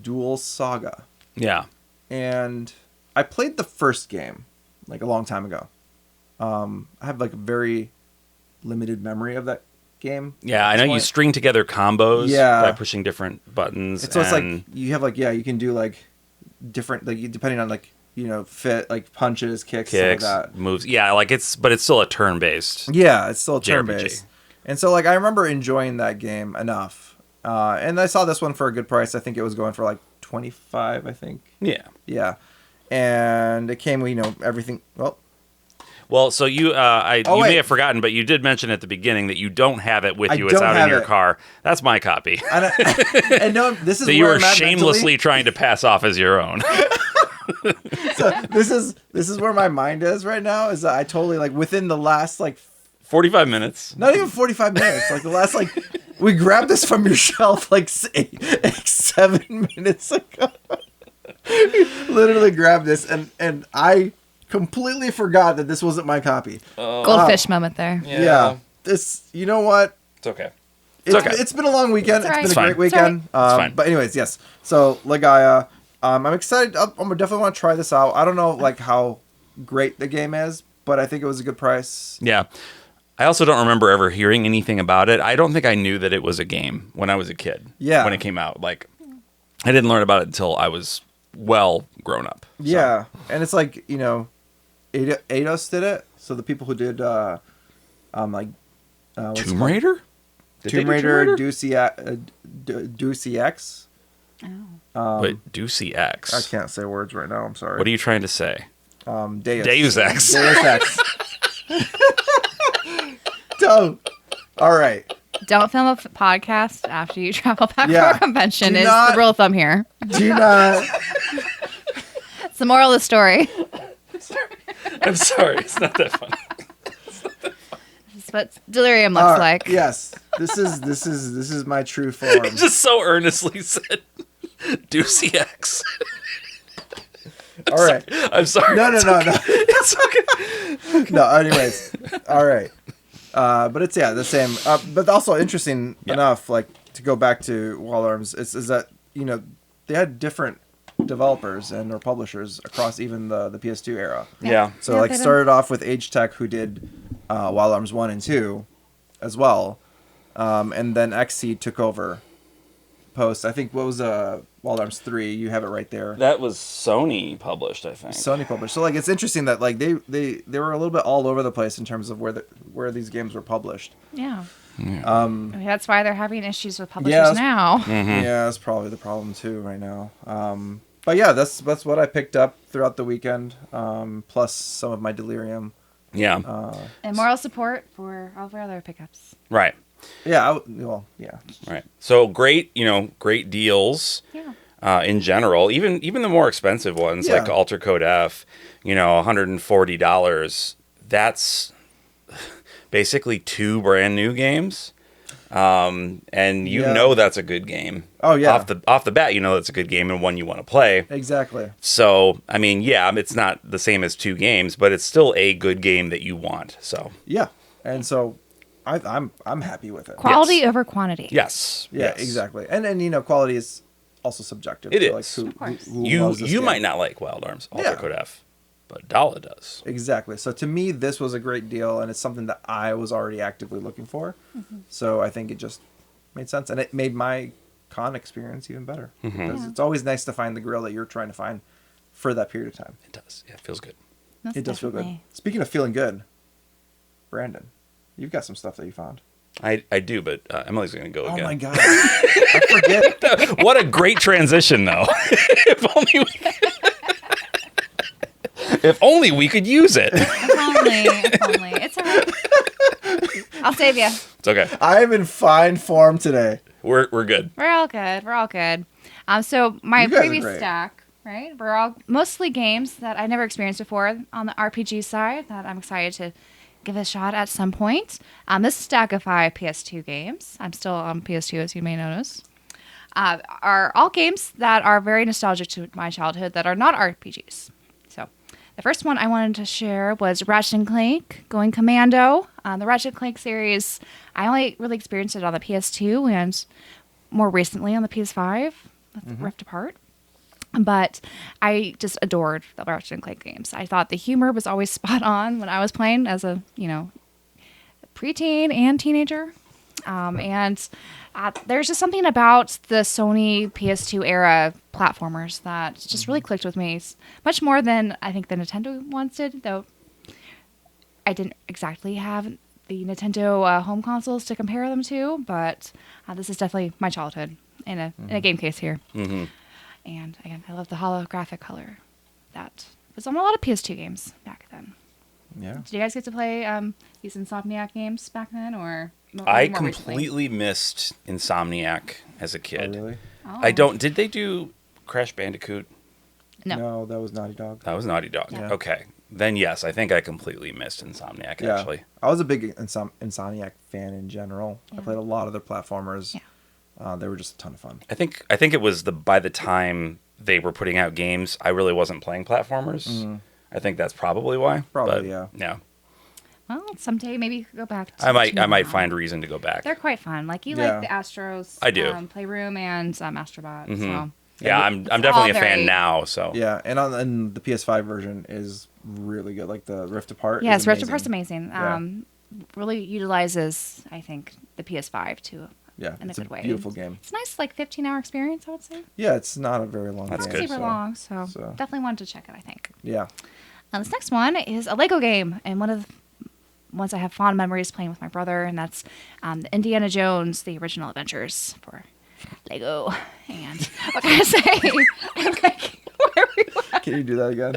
Dual Saga. Yeah. And I played the first game like a long time ago. I have like a very limited memory of that game. Yeah, I at know this you point. string together combos Yeah. by pushing different buttons. So it's like and you have like you can do like different like depending on like fit like punches, kicks, kicks, stuff like that. moves. Yeah, but it's still a turn-based. Yeah, it's still turn JRPG. based. And so like I remember enjoying that game enough And I saw this one for a good price. I think it was going for like 25, I think. Yeah. Yeah. And it came, everything. Well, so you Oh, you wait. may have forgotten, but you did mention at the beginning that you don't have it with I you. It's don't out in have your it. car. That's my copy. And no, this is That you where were I'm at shamelessly trying to pass off as your own. So this is where my mind is right now. Is that I totally like within the last 45 minutes. not even 45 minutes, like the last we grabbed this from your shelf 7 minutes ago. Literally grabbed this and I completely forgot that this wasn't my copy. Goldfish moment there. Yeah. This, you know what? It's okay. It's been a long weekend. It's all right. It's been a It's great fine. weekend. It's fine. But anyways, yes. So Legaia, I'm excited. I'm definitely want to try this out. I don't know how great the game is, but I think it was a good price. Yeah. I also don't remember ever hearing anything about it. I don't think I knew that it was a game when I was a kid. Yeah. When it came out. I didn't learn about it until I was well grown up. So. Yeah, and it's Eidos did it. So the people who did what's Tomb it called? Raider? Did they Tomb do Raider, Deuce X. Wait, Deucey X. I can't say words right now. I'm sorry. What are you trying to say? Deus. Deus Ex. Deus Ex. Don't. All right. Don't film a podcast after you travel back Yeah. for a convention Do is not- the rule of thumb here. Do not. It's the moral of the story. I'm sorry. It's not that funny. This is what Delirium looks like. Yes. This is my true form. It just so earnestly said Deucey X. All right. I'm sorry. No. It's okay. No. Anyways. All right. But it's the same. But also interesting enough, to go back to Wild Arms, is that they had different developers or publishers across even the PS2 era. Yeah. So Yeah, they did. started off with Age Tech, who did Wild Arms 1 and 2 as well, and then XSEED took over post. I think what was Wild Arms 3? You have it right there. That was Sony published, I think. Sony published. So it's interesting that they were a little bit all over the place in terms of where these games were published. Yeah. That's why they're having issues with publishers that's- now. Yeah, that's probably the problem too right now. But yeah, that's what I picked up throughout the weekend. Plus some of my Delirium. Yeah. And moral support for all of our other pickups. Right. Yeah. Yeah. Right. So great deals. Yeah. In general, even the more expensive ones like Yeah. Alter Code F, $140. That's basically 2 brand new games. And that's a good game. Oh, yeah. Off the bat, that's a good game and one you want to play. Exactly. So, I mean, it's not the same as 2 games, but it's still a good game that you want. So, Yeah. And so I'm happy with it. Quality over quantity. yes. Yeah, yes. exactly. And quality is also subjective. It to, is. who, Of course. who You loves this game. might not like Wild Arms Alter Yeah. Code F, but Abdallah does. Exactly. So to me, this was a great deal, and it's something that I was already actively looking for. So I think it just made sense, and it made my con experience even better. Because it's always nice to find the grill that you're trying to find for that period of time. It does. Yeah, it feels good. Most It does feel good. definitely. Speaking of feeling good, Branden, you've got some stuff that you found. I do, but Emily's going to go Oh again. my god, I forget. What a great transition, though. If only we could use it. If only. It's all right. I'll save you. It's okay. I am in fine form today. We're good. We're all good. So my You guys are previous great. stack, right? We're all mostly games that I never experienced before on the RPG side that I'm excited to give a shot at some point. This stack of 5 PS2 games, I'm still on PS2 as you may notice, are all games that are very nostalgic to my childhood that are not RPGs. So the first one I wanted to share was Ratchet & Clank Going Commando. The Ratchet & Clank series, I only really experienced it on the PS2 and more recently on the PS5 with Rift Apart. But I just adored the Ratchet & Clank games. I thought the humor was always spot on when I was playing as a, preteen and teenager. There's just something about the Sony PS2 era platformers that just really clicked with me. It's much more than I think the Nintendo ones did, though I didn't exactly have the Nintendo home consoles to compare them to, but this is definitely my childhood in a game case here. Mm-hmm. And again, I love the holographic color that was on a lot of PS2 games back then. Yeah. Did you guys get to play these Insomniac games back then, or I more recently? completely missed Insomniac as a kid. Oh, really? Oh. I don't. Did they do Crash Bandicoot? No. that was Naughty Dog. That was Naughty Dog. Yeah. Okay. Then yes, I think I completely missed Insomniac. Yeah. Actually. I was a big Insomniac fan in general. Yeah. I played a lot of their platformers. Yeah. They were just a ton of fun. I think it was by the time they were putting out games, I really wasn't playing platformers. Mm-hmm. I think that's probably why. Probably, but, yeah. Well, someday maybe you could go back. To I might now. find a reason to go back. They're quite fun. Like you Yeah. like the Astros. I do. Playroom and Astrobot. Mhm. So Yeah, I'm It's definitely a all fan very- now. So Yeah, and the PS5 version is really good. Like the Rift Apart. yes, is Rift amazing. Apart's amazing. Yeah. Really utilizes, I think, the PS5 to Yeah, in a it's a good way. beautiful game. It's a nice, like 15-hour experience, I would say. Yeah, it's not a very long That's Not game. good. super long, so so- definitely wanted to check it, I think. Yeah. This next one is a Lego game, and one of the ones I have fond memories playing with my brother, and that's Indiana Jones, The Original Adventures for Lego. And what can I say? I'm like, where are we at? Can you do that again?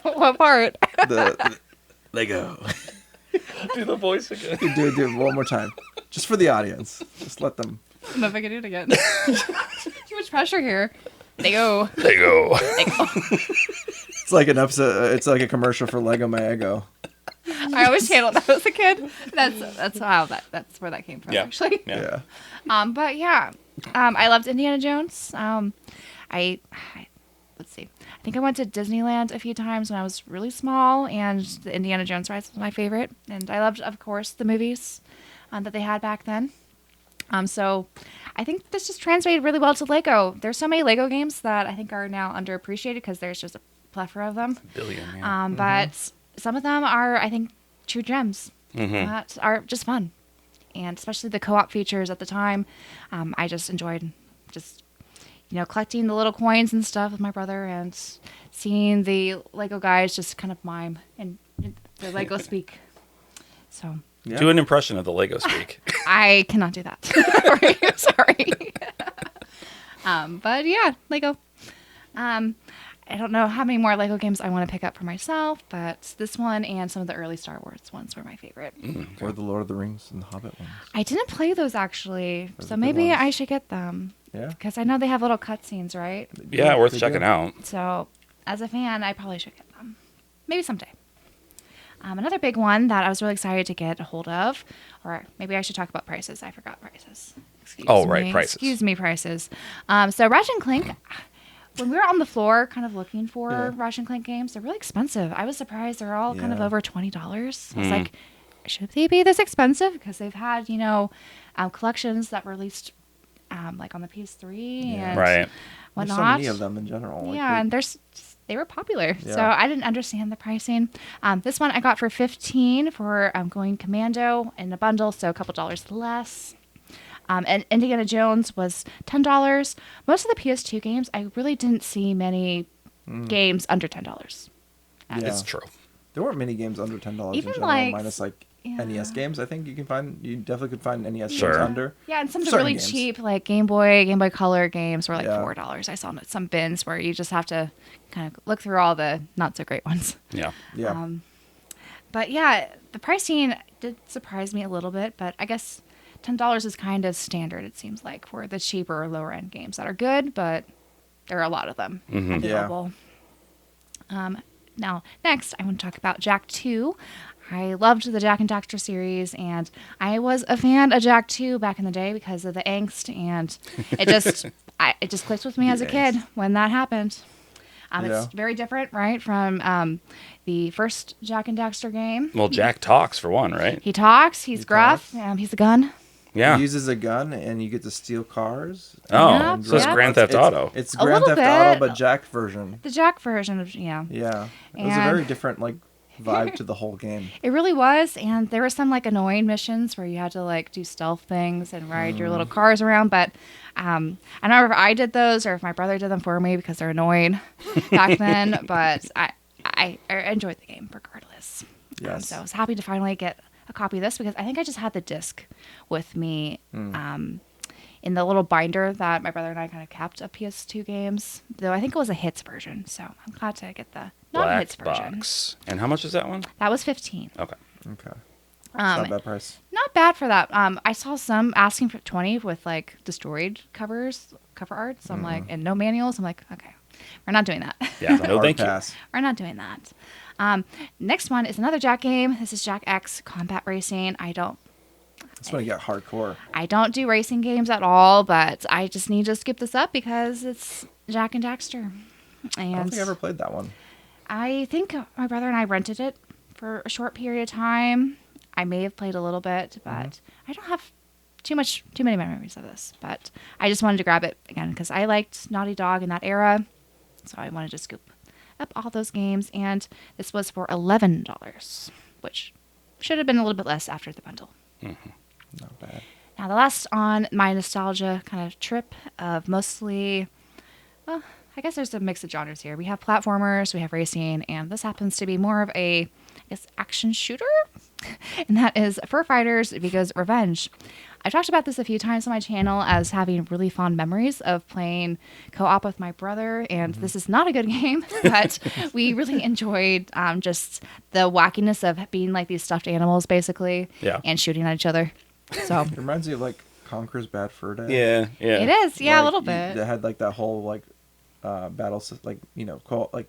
What part? The Lego. Do the voice again. do it one more time, just for the audience. Just let them. I don't know if I can do it again. Too much pressure here. Lego. Lego. It's like an episode. It's like a commercial for Lego My Ego. I always channeled that as a kid. That's that's where that came from, Yeah. actually. Yeah. But yeah, I loved Indiana Jones. Let's see. I think I went to Disneyland a few times when I was really small, and the Indiana Jones ride was my favorite. And I loved, of course, the movies that they had back then. So I think this just translated really well to Lego. There's so many Lego games that I think are now underappreciated because there's just a plethora of them. Billion. Yeah. But some of them are, I think, true gems Mhm. that are just fun. And especially the co-op features at the time, I just enjoyed just, collecting the little coins and stuff with my brother and seeing the Lego guys just kind of mime and the Lego speak. So Yeah. Do an impression of the Lego speak. I cannot do that. Sorry. But yeah, Lego. I don't know how many more Lego games I want to pick up for myself, but this one and some of the early Star Wars ones were my favorite. Or the Lord of the Rings and the Hobbit ones. I didn't play those actually, Those so are good maybe ones. I should get them Yeah. because I know they have little cutscenes, right? Yeah, worth they checking do. out. So as a fan, I probably should get them. Maybe someday. Another big one that I was really excited to get a hold of, or maybe I should talk about prices. I forgot prices. Excuse me. Prices. Excuse me, prices. So Ratchet and Clank, when we were on the floor kind of looking for Yeah. Ratchet and Clank games, they're really expensive. I was surprised they're all kind of Yeah. over $20. I was like, should they be this expensive? Because they've had, collections that were released like on the PS3 Yeah. and Right. There's whatnot. so many of them in general. Like, Yeah, and they were popular, so Yeah. I didn't understand the pricing. This one I got for $15 for going Commando in a bundle, so a couple dollars less. And Indiana Jones was $10. Most of the PS2 games, I really didn't see many games under $10. Yeah. It's true. there weren't many games under $10 Even in general, like- minus like yeah. NES games. I think you definitely could find NES Sure. games under. Yeah, and some of the Certain really games. cheap, like Game Boy Color games were like Yeah. $4. I saw some bins where you just have to kind of look through all the not so great ones. Yeah. Yeah. But yeah, the pricing did surprise me a little bit, but I guess $10 is kind of standard, it seems like, for the cheaper, lower end games that are good, but there are a lot of them available. Now, next, I want to talk about Jak 2. I loved the Jak and Daxter series, and I was a fan of Jak 2 back in the day because of the angst, and it just it just clicked with me as a kid when that happened. Yeah. It's very different, right, from the first Jak and Daxter game. Well, Jack talks for one, right? He talks. He's He gruff. talks. He's a gun. Yeah. He uses a gun and you get to steal cars. Oh, Yeah, so it's yeah. Grand Theft Auto. It's A Grand little Theft Auto, bit. but Jak version. The Jak version of Yeah. It was a And- very different vibe to the whole game. It really was, and there were some annoying missions where you had to do stealth things and ride your little cars around. But I don't know if I did those or if my brother did them for me because they're annoying back then. But I enjoyed the game regardless. Yes. So I was happy to finally get a copy of this because I think I just had the disc with me in the little binder that my brother and I kind of kept of PS2 games. Though I think it was a hits version, so I'm glad to get the non-hits version. Box. And how much is that one? That was $15. Okay. Okay. Not a bad price. Not bad for that. I saw some asking for $20 with like destroyed cover art. So I'm like, and no manuals. I'm like, okay, we're not doing that. Yeah, no thank you. We're not doing that. Next one is another Jack game. This is Jack X Combat Racing. This one got hardcore. I don't do racing games at all, but I just need to skip this up because it's Jack and Daxter. And I don't think I ever played that one. I think my brother and I rented it for a short period of time. I may have played a little bit, but I don't have too many memories of this. But I just wanted to grab it again because I liked Naughty Dog in that era, so I wanted to scoop up all those games. And this was for $11, which should have been a little bit less after the bundle. Mm-hmm. Not bad. Now the last on my nostalgia kind of trip of mostly, well, I guess there's a mix of genres here. We have platformers, we have racing, and this happens to be more of a, I guess, action shooter. And that is Fur Fighters because Revenge. I've talked about this a few times on my channel as having really fond memories of playing co-op with my brother, and this is not a good game, but we really enjoyed just the wackiness of being like these stuffed animals, basically, and shooting at each other. So It reminds me of like Conker's Bad Fur Day. Yeah. it is, yeah, Like, a little bit. It had like that whole like battle, like like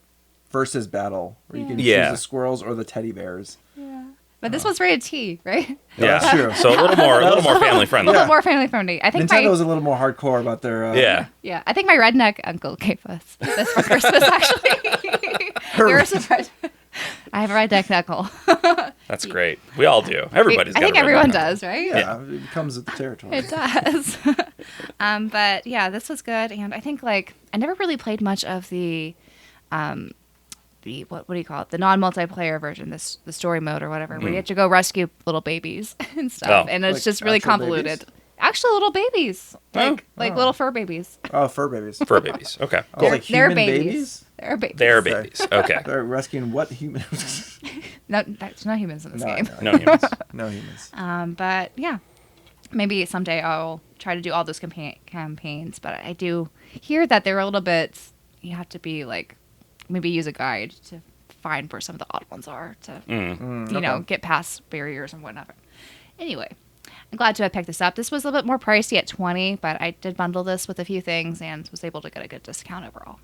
versus battle where you can choose the squirrels or the teddy bears. Yeah. But this was rated T, right? Yeah, that's true. So a little more family friendly. A little more family friendly. I think Nintendo was a little more hardcore about their. Yeah, I think my redneck uncle gave us this for Christmas. Actually, we were surprised. I have a redneck uncle. That's great. We all do. Everybody's. I think everyone does, right? Yeah, it comes with the territory. It does. But yeah, this was good, and I think like I never really played much of the what do you call it? The non-multiplayer version, the story mode or whatever, where you have to go rescue little babies and stuff, and it's Like just really convoluted. babies? Actual little babies, like little fur babies. Oh, fur babies. Fur babies. Okay. Oh, like They're human babies. They're babies. They're babies. Okay. They're rescuing what humans? No, there's no humans in this game. No humans. No humans. But yeah, maybe someday I'll try to do all those campaigns. But I do hear that they're a little bit. You have to be like, maybe use a guide to find where some of the odd ones are to, you know, get past barriers and whatnot. Anyway, I'm glad to have picked this up. This was a little bit more pricey at $20, but I did bundle this with a few things and was able to get a good discount overall.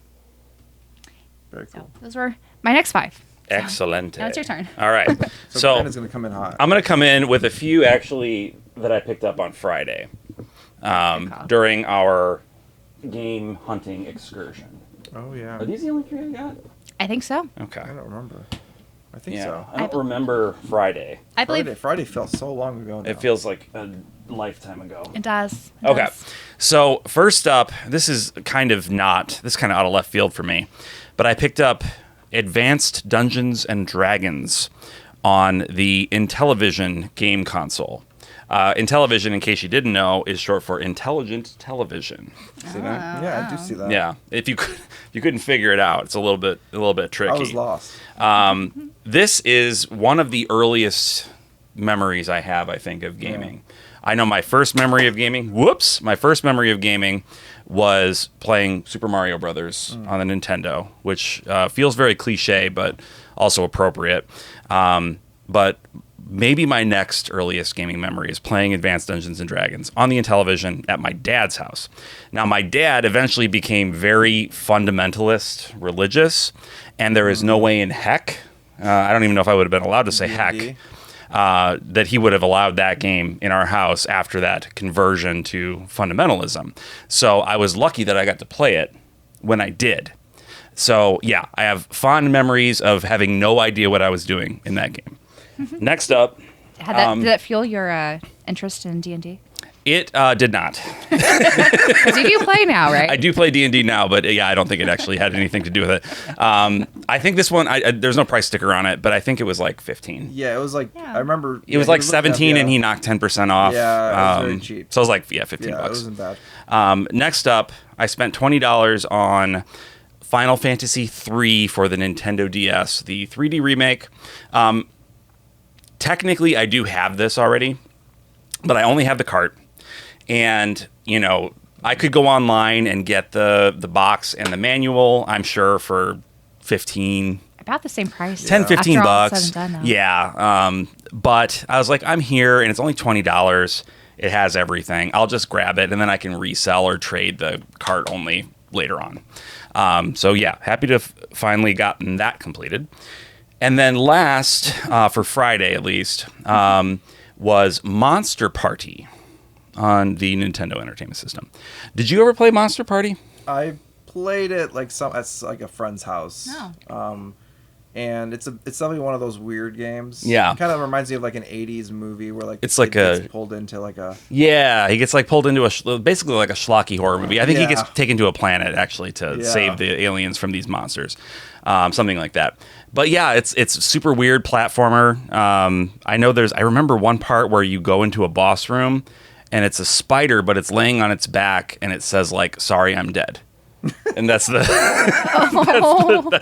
Very cool. So those were my next 5. So, Excellent. now it's your turn. All right. So Brandon's gonna come in hot. I'm going to come in with a few actually that I picked up on Friday during our game hunting excursion. Oh yeah. Are these the only 3 I got? I think so. Okay. I don't remember. I think Yeah. so. I don't remember Friday. I believe Friday felt so long ago now. It feels like a lifetime ago. it does. It Okay. does. So first up, this is kind of out of left field for me, but I picked up Advanced Dungeons and Dragons on the Intellivision game console. Intellivision, in case you didn't know, is short for Intelligent Television. See that? Yeah, I do see that. Yeah. If you couldn't figure it out, it's a little bit tricky. I was lost. This is one of the earliest memories I have, I think, of gaming. I know my first memory of gaming. My first memory of gaming was playing Super Mario Brothers on the Nintendo, which feels very cliche, but also appropriate. But maybe my next earliest gaming memory is playing Advanced Dungeons and Dragons on the Intellivision at my dad's house. Now, my dad eventually became very fundamentalist religious, and there is no way in heck, I don't even know if I would have been allowed to say heck, that he would have allowed that game in our house after that conversion to fundamentalism. So I was lucky that I got to play it when I did. So yeah, I have fond memories of having no idea what I was doing in that game. Next up, Did that fuel your interest in D&D? it did not. Because you do play now, right? I do play D&D now, but yeah, I don't think it actually had anything to do with it. I think this one, there's no price sticker on it, but I think it was like 15. Yeah, it was like I remember. It was like 17, and he knocked 10% off. Yeah, it was very cheap. So it was like 15 Yeah, it bucks. wasn't bad. Next up, I spent $20 on Final Fantasy III for the Nintendo DS, the 3D remake. technically I do have this already, but I only have the cart. And, you know, I could go online and get the box and the manual, I'm sure, for 15 About the same price. 10, 15 after all is bucks. said and done now. Yeah. But I was like, I'm here and it's only $20. It has everything. I'll just grab it and then I can resell or trade the cart only later on. So yeah, happy to have finally gotten that completed. And then last, for Friday at least, was Monster Party on the Nintendo Entertainment System. Did you ever play Monster Party? I played it like at like a friend's house. No. And it's definitely one of those weird games. Yeah. It kind of reminds me of like an 80s movie where like It's the like kid gets pulled into like a Yeah, he gets like pulled into basically like a schlocky horror movie. I think he Yeah. gets taken to a planet actually to Yeah. save the aliens from these monsters, something like that. But yeah, it's super weird platformer. I remember one part where you go into a boss room and it's a spider, but it's laying on its back and it says like, "Sorry, I'm dead." And that's that's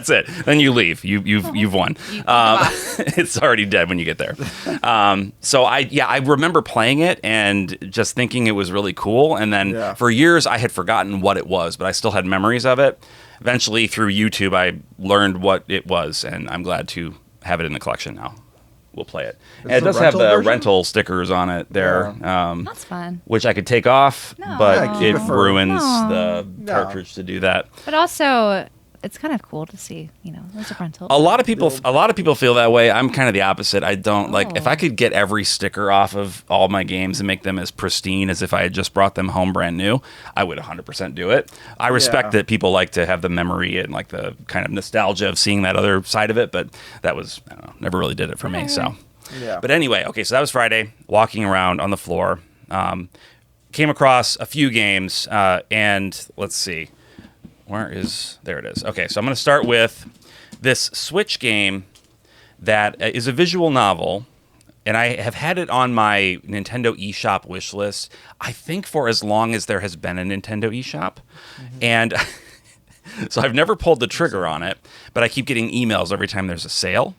it. Then you leave. You've won. It's already dead when you get there. So I remember playing it and just thinking it was really cool. And then for years I had forgotten what it was, but I still had memories of it. Eventually through YouTube I learned what it was, and I'm glad to have it in the collection now. We'll play it. And it does have the version? rental stickers on it there. That's fun. Which I could take off, No. but Yeah, keep it it for- ruins No. the No. cartridge to do that. But also, it's kind of cool to see, there's a rental. A lot of people feel that way. I'm kind of the opposite. I don't like if I could get every sticker off of all my games and make them as pristine as if I had just brought them home brand new, I would 100% do it. I respect that people like to have the memory and like the kind of nostalgia of seeing that other side of it, but that was, I don't know, never really did it for me. So, Yeah. but anyway, okay, so that was Friday, walking around on the floor, came across a few games, and let's see. There it is. Okay, so I'm going to start with this Switch game that is a visual novel, and I have had it on my Nintendo eShop wish list, I think for as long as there has been a Nintendo eShop. And so I've never pulled the trigger on it, but I keep getting emails every time there's a sale.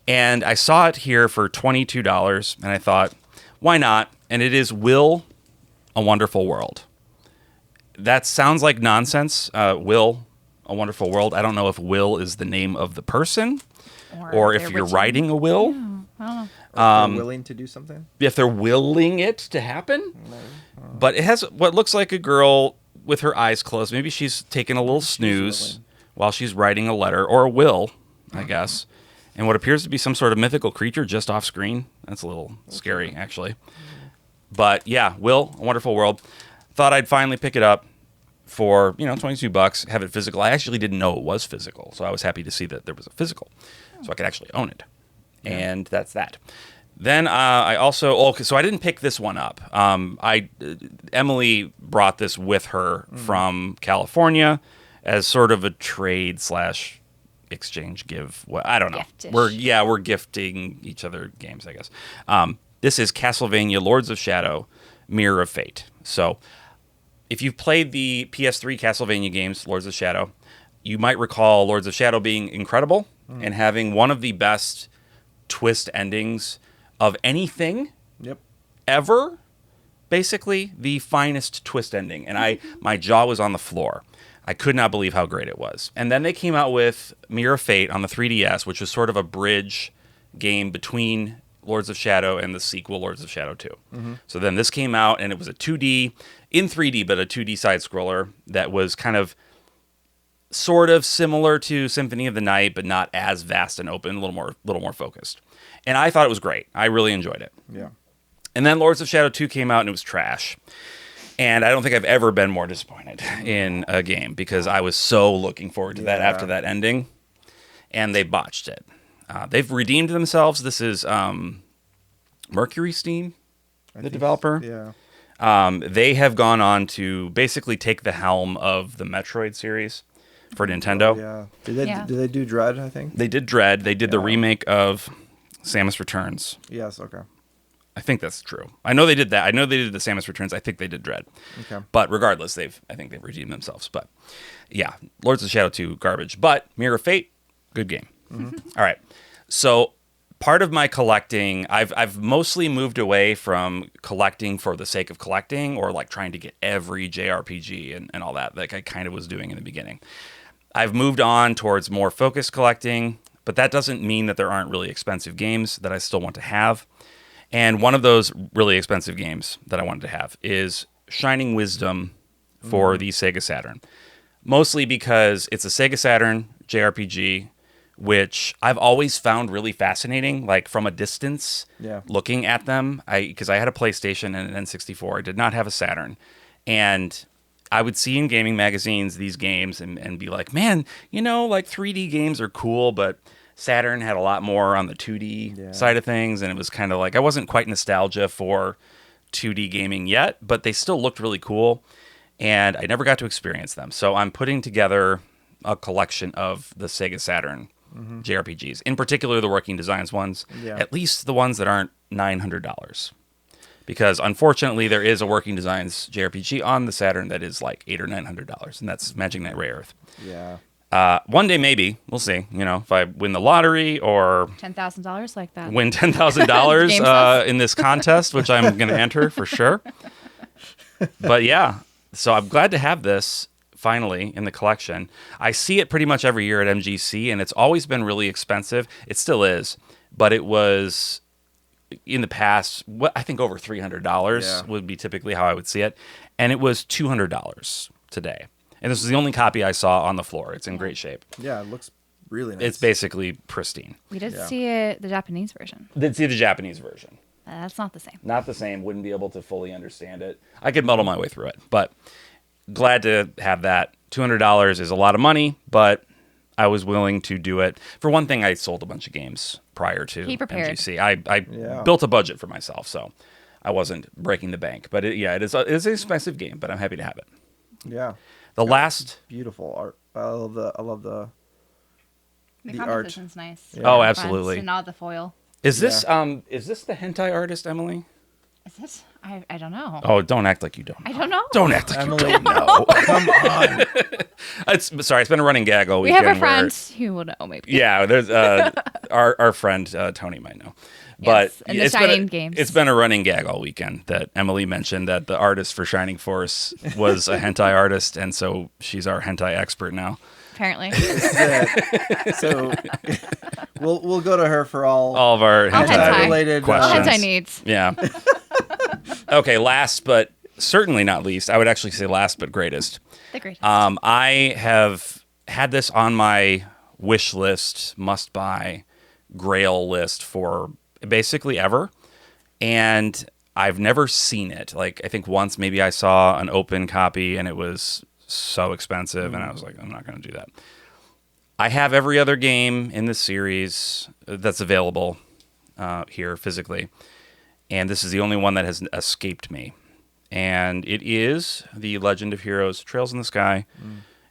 And I saw it here for $22, and I thought, why not? And it is Will, A Wonderful World. That sounds like nonsense. Will, A Wonderful World. I don't know if Will is the name of the person or if you're writing a will. I don't know. Or if they're willing to do something. If they're willing it to happen. But it has what looks like a girl with her eyes closed. Maybe she's taking a little snooze while she's writing a letter, or a will, I guess. And what appears to be some sort of mythical creature just off screen. That's a little scary, actually. But yeah, Will, A Wonderful World. Thought I'd finally pick it up for, $22, have it physical. I actually didn't know it was physical, so I was happy to see that there was a physical, so I could actually own it. Yeah. And that's that. Then I also, so I didn't pick this one up. Emily brought this with her from California as sort of a trade / exchange give. I don't know. Giftish. We're gifting each other games, I guess. This is Castlevania Lords of Shadow, Mirror of Fate. So if you've played the PS3 Castlevania games, Lords of Shadow, you might recall Lords of Shadow being incredible and having one of the best twist endings of anything ever. Basically, the finest twist ending. And my jaw was on the floor. I could not believe how great it was. And then they came out with Mirror of Fate on the 3DS, which was sort of a bridge game between Lords of Shadow and the sequel, Lords of Shadow 2. So then this came out, and it was a 2D, in 3D, but a 2D side-scroller that was kind of sort of similar to Symphony of the Night, but not as vast and open, a little more focused. And I thought it was great. I really enjoyed it. Yeah. And then Lords of Shadow 2 came out, and it was trash. And I don't think I've ever been more disappointed in a game, because I was so looking forward to that after that ending, and they botched it. They've redeemed themselves. This is Mercury Steam, the developer. Yeah. They have gone on to basically take the helm of the Metroid series for Nintendo. Yeah. Did they do Dread, I think? They did Dread. They did the remake of Samus Returns. Yes, okay. I think that's true. I know they did that. I know they did the Samus Returns. I think they did Dread. Okay. But regardless, I think they've redeemed themselves. But yeah, Lords of Shadow 2, garbage. But Mirror of Fate, good game. All right. So part of my collecting, I've mostly moved away from collecting for the sake of collecting, or like trying to get every JRPG and all that, like I kind of was doing in the beginning. I've moved on towards more focused collecting, but that doesn't mean that there aren't really expensive games that I still want to have. And one of those really expensive games that I wanted to have is Shining Wisdom for the Sega Saturn. Mostly because it's a Sega Saturn JRPG, which I've always found really fascinating, like from a distance, looking at them. Because I had a PlayStation and an N64. I did not have a Saturn. And I would see in gaming magazines these games and be like, man, you know, like 3D games are cool, but Saturn had a lot more on the 2D side of things. And it was kind of like, I wasn't quite nostalgia for 2D gaming yet, but they still looked really cool. And I never got to experience them. So I'm putting together a collection of the Sega Saturn JRPGs, in particular the Working Designs ones, at least the ones that aren't $900. Because unfortunately, there is a Working Designs JRPG on the Saturn that is like $800 or $900, and that's Magic Knight Ray Earth. Yeah. One day, maybe we'll see. You know, if I win the lottery or $10,000 like that. win $10,000 in this contest, which I'm going to enter for sure. But yeah, so I'm glad to have this finally in the collection. I see it pretty much every year at MGC, and it's always been really expensive. It still is, but it was in the past, I think over $300 would be typically how I would see it, and it was $200 today. And this is the only copy I saw on the floor. It's in great shape. Yeah, it looks really nice. It's basically pristine. We did see it, the Japanese version. Did see the Japanese version. That's not the same. Not the same. Wouldn't be able to fully understand it. I could muddle my way through it, but glad to have that. $200 is a lot of money, but I was willing to do it. For one thing, I sold a bunch of games prior to MGC. I built a budget for myself, so I wasn't breaking the bank. But it is an expensive game, but I'm happy to have it. Yeah. The last beautiful art. I love the art. Composition's nice. Yeah. Oh, absolutely. And not the foil. Is this the hentai artist, Emily? Is this? I don't know. Oh, don't act like you don't know. I don't know. Don't act like Emily, you don't know. Come on. It's been a running gag all We weekend. have a friend who will know, maybe. Yeah, there's our friend Tony might know. But yes, and the Shining games. It's been a running gag all weekend that Emily mentioned that the artist for Shining Force was a hentai artist, and so she's our hentai expert now. Apparently. So we'll go to her for all of our hentai related questions. All hentai needs. Yeah. Okay, last but certainly not least, I would actually say last but greatest. The greatest. I have had this on my wish list, must buy, grail list for basically ever, and I've never seen it. Like, I think once maybe I saw an open copy and it was so expensive, and I was like, I'm not going to do that. I have every other game in this series that's available here physically, and this is the only one that has escaped me. And it is the Legend of Heroes Trails in the Sky,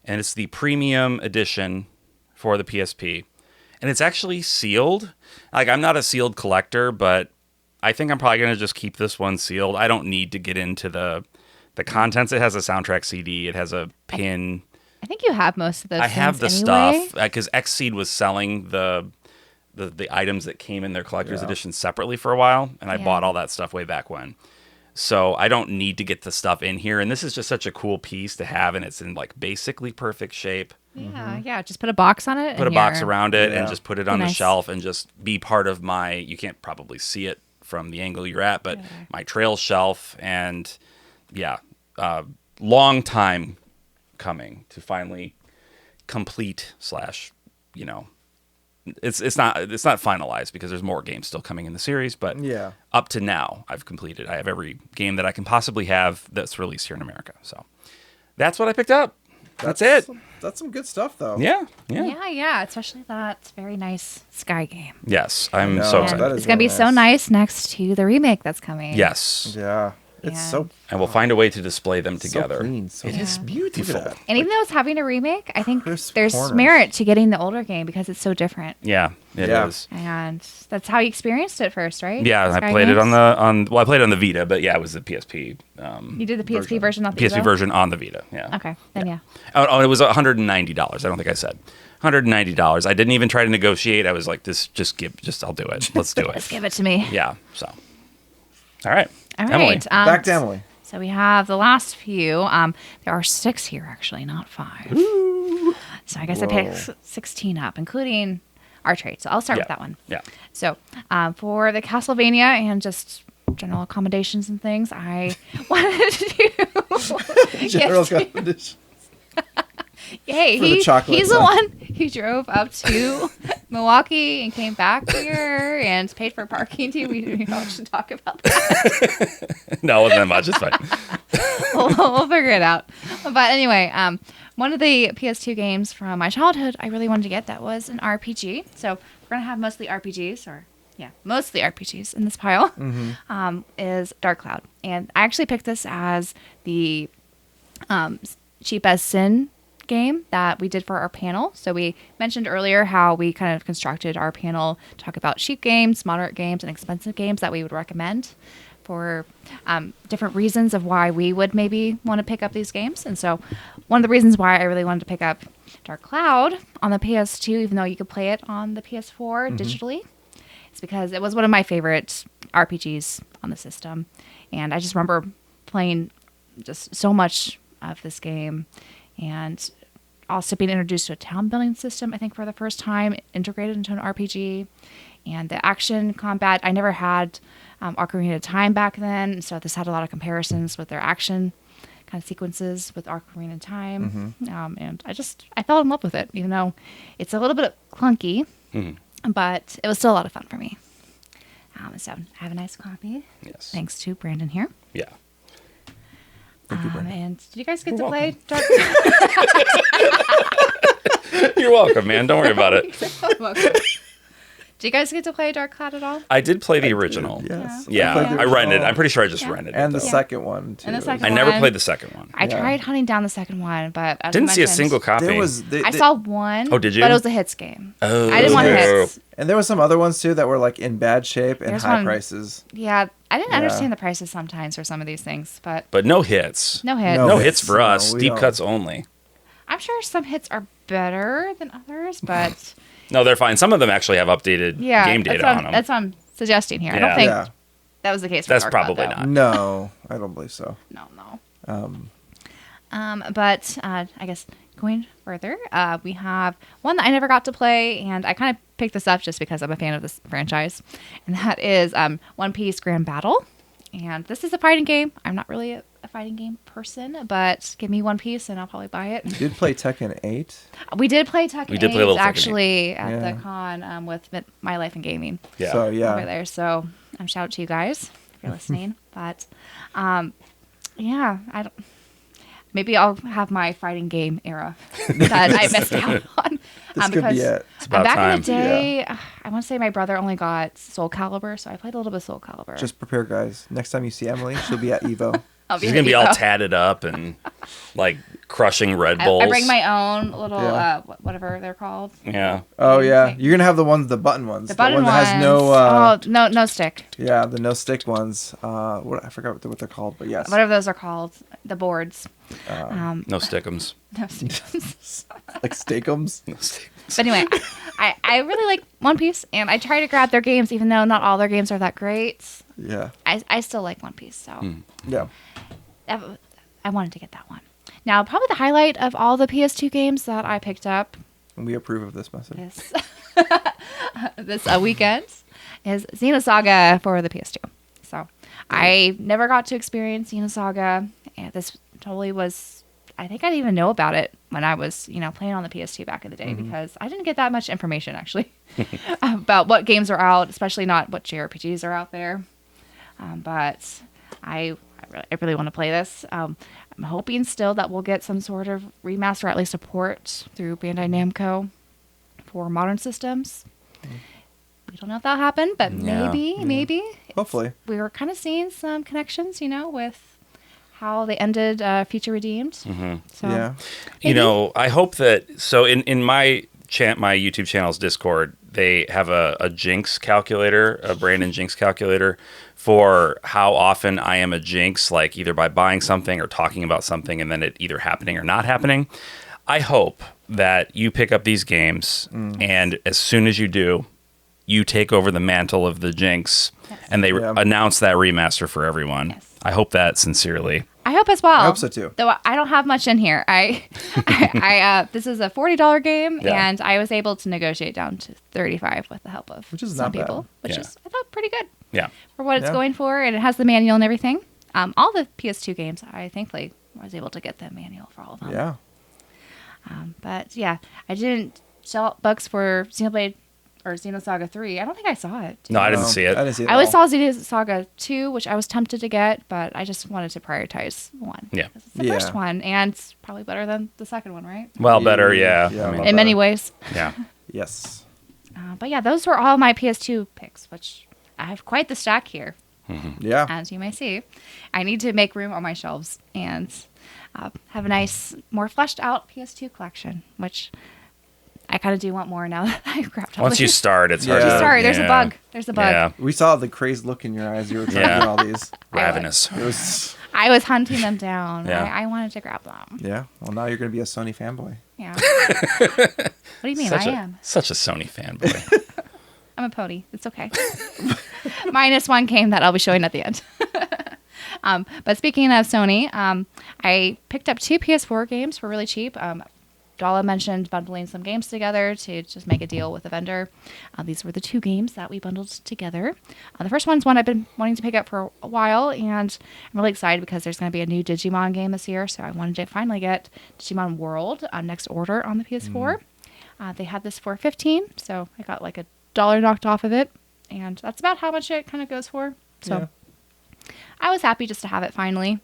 and it's the premium edition for the PSP. And it's actually sealed. Like, I'm not a sealed collector, but I think I'm probably going to just keep this one sealed. I don't need to get into the contents. It has a soundtrack CD. It has a pin. I think you have most of those. I have the anyway. stuff because Xseed was selling the items that came in their collector's edition separately for a while, and I bought all that stuff way back when. So I don't need to get the stuff in here, and this is just such a cool piece to have, and it's in like basically perfect shape. Yeah, just put a box on it. Put a box around it and just put it on the shelf and just be part of my, you can't probably see it from the angle you're at, but my trail shelf. And long time coming to finally complete / it's not finalized because there's more games still coming in the series, but up to now I've completed. I have every game that I can possibly have that's released here in America. So that's what I picked up. That's it. That's some good stuff, though. Yeah. Especially that very nice Sky game. Yes, I'm so excited. It's gonna be so nice next to the remake that's coming. Yes. Yeah. It's so. And we'll find a way to display them together. So clean, it is beautiful. And even though it's having a remake, I think there's corners. merit to getting the older game because it's so different. Yeah, it is. And that's how you experienced it first, right? Yeah, Sky I played games? it I played it on the Vita, but yeah, it was the PSP. You did the PSP version, not the PSP Evo? version on the Vita. Yeah. Okay, then yeah. Oh, it was $190. I don't think I said $190. I didn't even try to negotiate. I was like, I'll do it. Let's do it. Just give it to me. Yeah. So, all right. All Emily. right. Back to Emily. So we have the last few. There are 6 here, actually, not 5. Ooh. So I guess I picked 16 up, including our trade. So I'll start with that one. Yeah. So for the Castlevania and just general accommodations and things, I wanted to General accommodations. Hey, For the chocolate he's the side. one who drove up to Milwaukee and came back here and paid for parking too. We don't should talk about that. No, it wasn't that much. It's fine. We'll figure it out. But anyway, one of the PS2 games from my childhood I really wanted to get that was an RPG. So we're gonna have mostly RPGs, mostly RPGs in this pile. Is Dark Cloud, and I actually picked this as the Cheap as Sin game that we did for our panel. So we mentioned earlier how we kind of constructed our panel to talk about cheap games, moderate games, and expensive games that we would recommend for different reasons of why we would maybe want to pick up these games. And so one of the reasons why I really wanted to pick up Dark Cloud on the PS2, even though you could play it on the PS4 digitally, is because it was one of my favorite RPGs on the system. And I just remember playing just so much of this game, and also being introduced to a town building system, I think for the first time, integrated into an RPG. And the action combat, I never had Ocarina of Time back then, so this had a lot of comparisons with their action kind of sequences with Ocarina of Time. And I fell in love with it, even though it's a little bit clunky, but it was still a lot of fun for me. So I have a nice copy. Yes. Thanks to Branden here. Yeah. Thank you, Branden. And did you guys get You're to play Dark You're welcome, man. Don't worry about it. Did you guys get to play Dark Cloud at all? I did play the original. Yes. Yeah, played the I rented. original. I'm pretty sure I just rented it. And the though. second one too. And the second I never one. played the second one. I tried hunting down the second one, but as I Didn't see a mentioned, single copy. There was I saw one. Oh, did you? But it was a hits game. Oh, I didn't want hits. and there was some other ones too that were like in bad shape and There's high one- prices. Yeah, I didn't Yeah. understand the prices sometimes for some of these things, but But no hits. no hits. No No hits. hits for us. No, we Deep don't. cuts only. I'm sure some hits are better than others, but No, they're fine. Some of them actually have updated yeah, game data that's on them. That's what I'm suggesting here. I Yeah. don't think Yeah. that was the case. That's for Dark probably Cloud, though. not. No, I don't believe so. No. But I guess going further, we have one that I never got to play, and I kind of picked this up just because I'm a fan of this franchise, and that is One Piece Grand Battle. And this is a fighting game. I'm not really a fighting game person, but give me One Piece and I'll probably buy it. You did play Tekken 8? We did play Tekken We did play a 8 little Tekken 8. actually at Yeah. the con with My Life in Gaming Yeah. So yeah. over there. So shout out to you guys if you're listening. But yeah, I don't. Maybe I'll have my fighting game era that I missed out on. This could be it. It's about back time. in the day, I want to say my brother only got Soul Calibur, so I played a little bit of Soul Calibur. Just prepare, guys. Next time you see Emily, she'll be at Evo. I'll She's gonna be at all Evo. tatted up and like crushing Red Bulls. I bring my own little Yeah. whatever they're called. Yeah. Oh yeah, Okay. you're gonna have the button ones. The button one ones. that has no. no stick. Yeah, the no stick ones. What I forgot what they're called, but yes. Whatever those are called, the boards. No stickums. No sticks. Like steakums. No stickums. But anyway, I really like One Piece, and I try to grab their games, even though not all their games are that great. Yeah. I still like One Piece, so Yeah. I wanted to get that one. Now, probably the highlight of all the PS2 games that I picked up And we approve of this message. this weekend is Xenosaga for the PS2. So I never got to experience Xenosaga, and this totally was. I think I didn't even know about it when I was, playing on the PS2 back in the day because I didn't get that much information actually about what games are out, especially not what JRPGs are out there. But I really want to play this. I'm hoping still that we'll get some sort of remaster, or at least support through Bandai Namco for modern systems. We don't know if that'll happen, but Yeah. maybe. Hopefully. We were kind of seeing some connections, with how they ended Future Redeemed. So Yeah. I hope that. So in my my YouTube channel's Discord, they have a Jinx calculator, a Branden Jinx calculator for how often I am a Jinx, like either by buying something or talking about something and then it either happening or not happening. I hope that you pick up these games, and as soon as you do, you take over the mantle of the Jinx, and they announce that remaster for everyone. Yes. I hope that sincerely. I hope as well. I hope so too. Though I don't have much in here. This is a $40 game, and I was able to negotiate down to $35 with the help of some people, which is I thought pretty good. Yeah. For what it's going for, and it has the manual and everything. All the PS2 games, I thankfully was able to get the manual for all of them. Yeah. But yeah, I didn't sell books for Xenoblade or Xenosaga 3. I don't think I saw it. No, I didn't see it. I didn't see it. I always saw Xenosaga 2, which I was tempted to get, but I just wanted to prioritize one. Yeah. It's the first one, and it's probably better than the second one, right? Well, better, Yeah, I mean, In many ways. yeah. Yes. But yeah, those were all my PS2 picks, which I have quite the stack here, Yeah. as you may see. I need to make room on my shelves and have a nice, more fleshed out PS2 collection, which I kind of do want more now that I've grabbed all Once you these. start, it's hard to... Sorry, there's a yeah. bug. There's a bug. Yeah. We saw the crazed look in your eyes. You were trying to get all these. Ravenous. It was. I was hunting them down. Yeah. I wanted to grab them. Yeah. Well, now you're gonna be a Sony fanboy. Yeah. What do you mean? I am. Such a Sony fanboy. I'm a pony. It's okay. Minus one game that I'll be showing at the end. But speaking of Sony, I picked up 2 PS4 games for really cheap. Abdallah mentioned bundling some games together to just make a deal with the vendor. These were the 2 games that we bundled together. The first one's one I've been wanting to pick up for a while, and I'm really excited because there's going to be a new Digimon game this year, so I wanted to finally get Digimon World Next Order on the PS4. They had this for $15, so I got like $1 knocked off of it, and that's about how much it kind of goes for. So I was happy just to have it finally.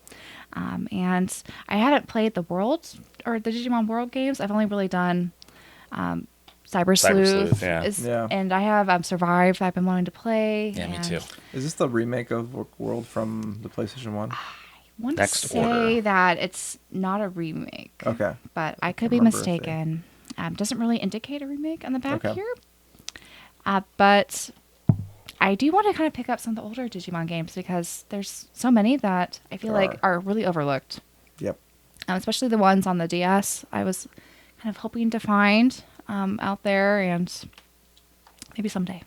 And I haven't played the World or the Digimon World games. I've only really done Cyber Sleuth. And I have Survive that I've been wanting to play. Yeah, me too. Is this the remake of World from the PlayStation 1? I want to Next say Order. that it's not a remake. Okay. But I could be remember if mistaken. Doesn't really indicate a remake on the back Okay. here. But I do want to kind of pick up some of the older Digimon games because there's so many that I feel like are really overlooked. Yep. Especially the ones on the DS. I was kind of hoping to find out there, and maybe someday.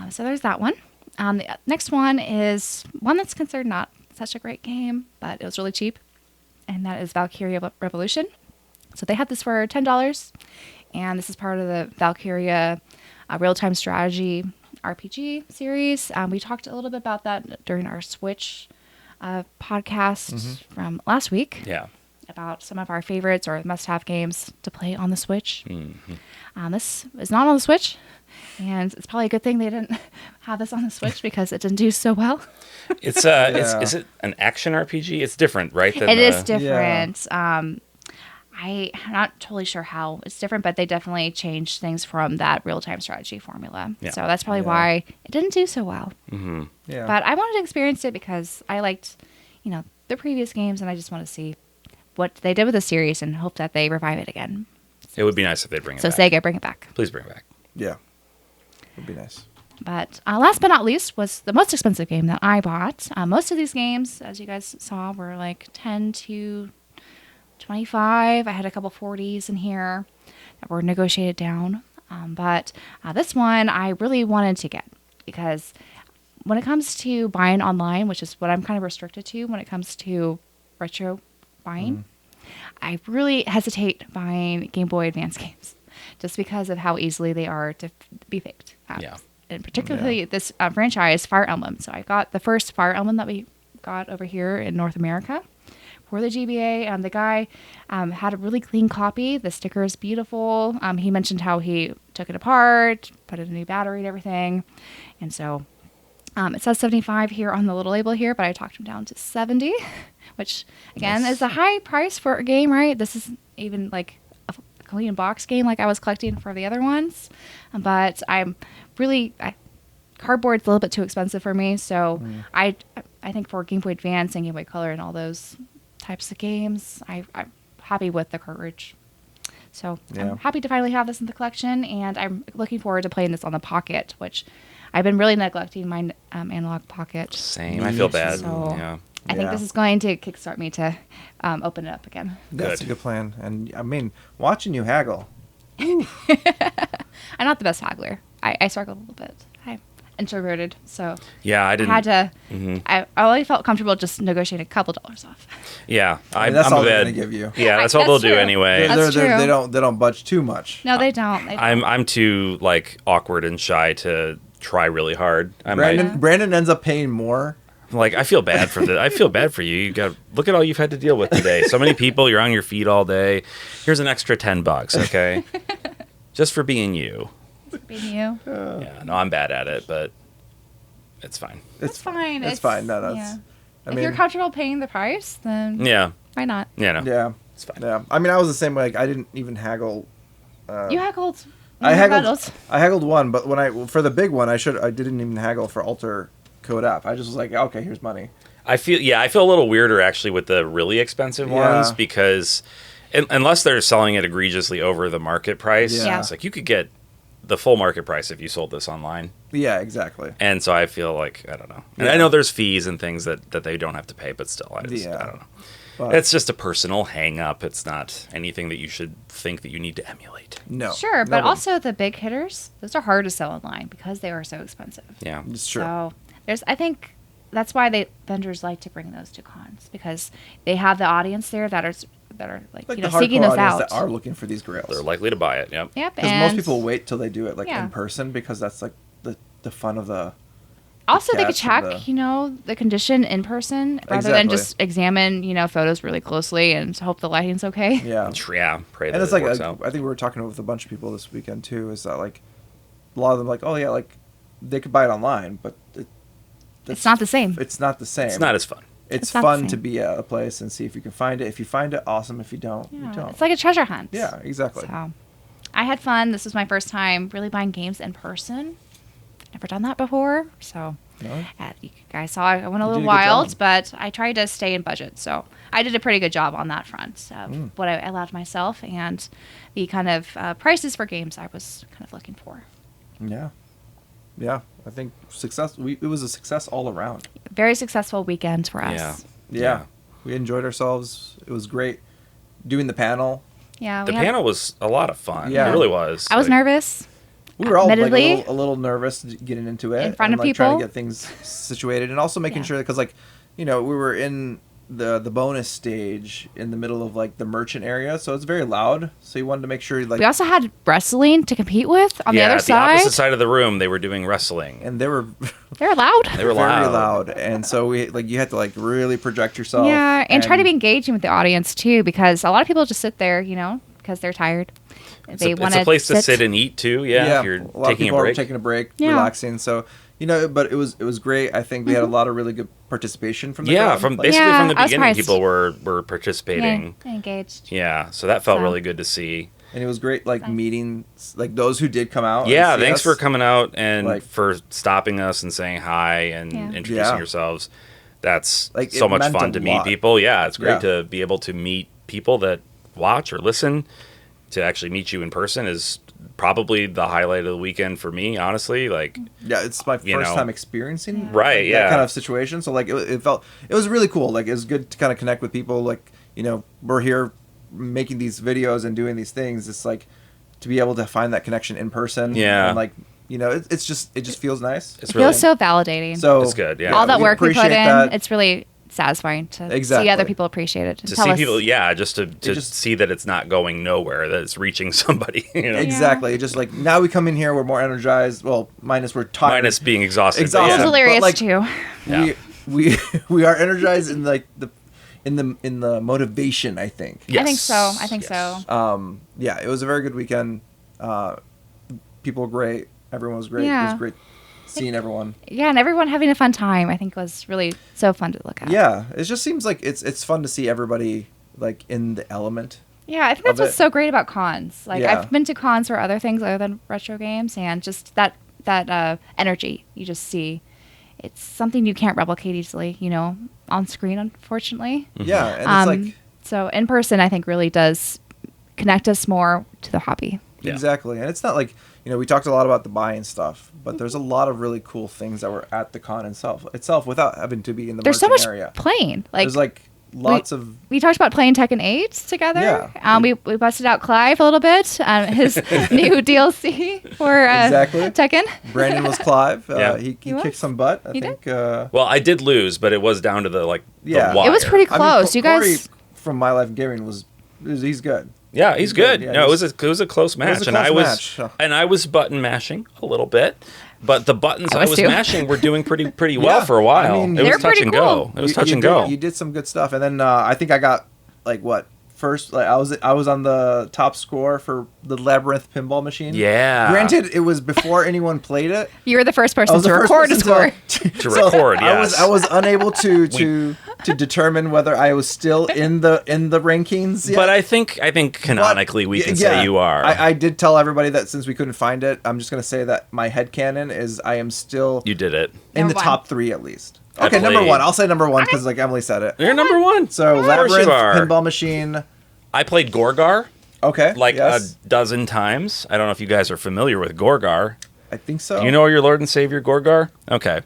So there's that one. The next one is one that's considered not such a great game, but it was really cheap, and that is Valkyria Revolution. So they had this for $10, and this is part of the Valkyria real-time strategy RPG series. We talked a little bit about that during our Switch podcast from last week. Yeah. About some of our favorites or must-have games to play on the Switch. This is not on the Switch, and it's probably a good thing they didn't have this on the Switch because it didn't do so well. It's is it an action RPG? It's different, right? It is different. I'm not totally sure how it's different, but they definitely changed things from that real-time strategy formula. Yeah. So that's probably why it didn't do so well. Yeah. But I wanted to experience it because I liked, the previous games, and I just want to see what they did with the series and hope that they revive it again. It would be nice if they bring it back. So Sega, bring it back. Please bring it back. Yeah. Would be nice. But last but not least was the most expensive game that I bought. Most of these games, as you guys saw, were like 10 to 25. I had a couple 40s in here that were negotiated down. But this one I really wanted to get because when it comes to buying online, which is what I'm kind of restricted to when it comes to retro buying, I really hesitate buying Game Boy Advance games just because of how easily they are to be faked. And particularly this franchise, Fire Emblem. So I got the first Fire Emblem that we got over here in North America for the GBA. The guy had a really clean copy. The sticker is beautiful. He mentioned how he took it apart, put in a new battery and everything. And so it says 75 here on the little label here, but I talked him down to 70, which again is a high price for a game, right? This is even like a clean box game like I was collecting for the other ones. But I'm really... cardboard's a little bit too expensive for me, so I think for Game Boy Advance and Game Boy Color and all those types of games, I'm happy with the cartridge. So I'm happy to finally have this in the collection, and I'm looking forward to playing this on the Pocket, which I've been really neglecting my analog Pocket. Same. I feel bad. So I think this is going to kickstart me to open it up again. That's a good plan. And I mean, watching you haggle. I'm not the best haggler. I struggled a little bit. I'm introverted, so Yeah, I didn't. I had to. I only felt comfortable just negotiating a couple dollars off. Yeah, I mean, that's I'm all a they're bit. gonna give you. Yeah, that's all they'll do true. anyway. That's true. They don't budge too much. No, they don't. I'm too like awkward and shy to try really hard. Branden ends up paying more. Like, I feel bad for I feel bad for you. You got look at all you've had to deal with today. So many people. You're on your feet all day. Here's an extra $10, okay? Just for being you. Being you. Yeah, no, I'm bad at it, but it's fine. It's fine. It's fine. No, that's. Yeah. I If mean, you're comfortable paying the price, then Yeah, why not? yeah, no, yeah, it's fine. yeah. I mean, I was the same way. Like, I didn't even haggle. You haggled. I haggled one, but for the big one, I didn't even haggle for alter code app. I just was like, okay, here's money. I feel a little weirder actually with the really expensive ones because unless they're selling it egregiously over the market price, Yeah. it's like you could get the full market price if you sold this online. Yeah, exactly. And so I feel like, I don't know. And I know there's fees and things that they don't have to pay, but still, I don't know. But It's just a personal hang up. It's not anything that you should think that you need to emulate. no. Sure, but Nobody. also the big hitters, those are hard to sell online because they are so expensive. Yeah. It's true. So I think that's why vendors like to bring those to cons because they have the audience there that are like Like you know the seeking hardcore those audience out. that are looking for these grails. They're likely to buy it. Yep. Yep, Because and most people wait till they do it Yeah. in person because that's like the fun of the. also they could cats and check the condition in person rather than Exactly. just examine photos really closely and hope the lighting's okay. Yeah. Yeah. Pray that And it's it like works I out. think we were talking with a bunch of people this weekend too. Is that like a lot of them like, oh yeah, like they could buy it online, but It's not the same. It's not the same. It's not as fun. It's not the fun same. to be at a place and see if you can find it. If you find it, awesome. If you don't, you don't. It's like a treasure hunt. Yeah, exactly. So I had fun. This was my first time really buying games in person. Never done that before. So No? you guys saw I went a You little did a good wild, job. but I tried to stay in budget. So I did a pretty good job on that front of Mm. what I allowed myself and the kind of prices for games I was kind of looking for. Yeah. Yeah. I think success. It was a success all around. Very successful weekend for us. Yeah. Yeah. We enjoyed ourselves. It was great doing the panel. Yeah. The panel was a lot of fun. Yeah. It really was. I was nervous. We were all like Admittedly. a little nervous getting into it In front and, of like, trying people. to get things situated and also making Yeah. sure because like we were in the bonus stage in the middle of like the merchant area, so it's very loud. So you wanted to make sure like We also had wrestling to compete with on the other at side. the opposite side of the room, they were doing wrestling. and they were They were loud. They were very loud. loud, and so you had to like really project yourself. Yeah, and try to be engaging with the audience too, because a lot of people just sit there, because they're tired. It's They a want to place to sit and eat too. Yeah, if you're a lot of taking people a are break. taking a break, Yeah. relaxing. So but it was great. I think we had a lot of really good participation from the Yeah, crowd. from Like, basically Yeah, from the I was beginning, surprised. people were participating. Yeah, engaged. Yeah, so that felt So- really good to see. and it was great like Nice. meeting like those who did come out. Yeah, and see thanks us. for coming out and Like- for stopping us and saying hi and Yeah. introducing Yeah. yourselves. That's Like, so it much meant fun a to meet lot. people. Yeah, it's great Yeah. to be able to meet people that watch or listen. To actually meet you in person is probably the highlight of the weekend for me, honestly. Like, Yeah, it's my first you know. time experiencing Right, like, yeah. that kind of situation. So like it was really cool. Like it was good to kind of connect with people. Like we're here making these videos and doing these things. It's like to be able to find that connection in person. Yeah. and like it just feels nice. it's It really feels so validating. So It's good, yeah. All that we work we put in, appreciate that. it's really satisfying to see Exactly. other people appreciate it. And to tell see us, people, yeah, just to just- see that it's not going nowhere, that it's reaching somebody. Exactly. Just like now we come in here, we're more energized. Well, minus we're tired. Minus being exhausted. but Exhausted. It was yeah. hilarious But, like, too. Yeah. we are energized in like in the motivation. I think. I think so. I think Yes. so. Yeah, it was a very good weekend. People were great. Everyone was great. It Yeah. was great seeing everyone. Yeah, and everyone having a fun time, I think was really so fun to look at. Yeah, it just seems like it's fun to see everybody like in the element. Yeah, I think that's Of what's it. so great about cons. Like Yeah. I've been to cons for other things other than retro games, and just that energy you just see. It's something you can't replicate easily, on screen, unfortunately. Yeah, and it's like So in person, I think really does connect us more to the hobby. Yeah. Exactly. And it's not like, we talked a lot about the buy-in stuff, but there's a lot of really cool things that were at the con itself without having to be in the There's so merchant much area. playing. There's lots of... We talked about playing Tekken 8 together. Yeah. We busted out Clive a little bit, his new DLC for Exactly. Tekken. Branden was Clive. Yeah. He was. kicked some butt, I He think. Well, I did lose, but it was down to the Yeah. the wire. It was pretty close. You Corey guys... from My Life Gaming he's good. Yeah, he's good. Yeah, No, it was a close match, and I was button mashing a little bit, but the buttons I was too. mashing were doing pretty well for a while. I mean, it was they're touch and pretty go. cool. It was touch and go. You did some good stuff, and then I think I got first. I was on the top score for the Labyrinth pinball machine. Yeah. Granted, it was before anyone played it. You were the first person I was to the first record a person score. To record, yes. I was unable to determine whether I was still in the rankings yet. But I think canonically we can say you are. I did tell everybody that since we couldn't find it, I'm just gonna say that my headcanon is I am still You did it. in Number the one. top 3 at least. I Okay, number played- 1. I'll say number 1 because Emily said it. You're number 1. So Of course Labyrinth you are. pinball machine. I played Gorgar Okay, a dozen times. I don't know if you guys are familiar with Gorgar. I think so. Do you know your Lord and Savior Gorgar? Okay.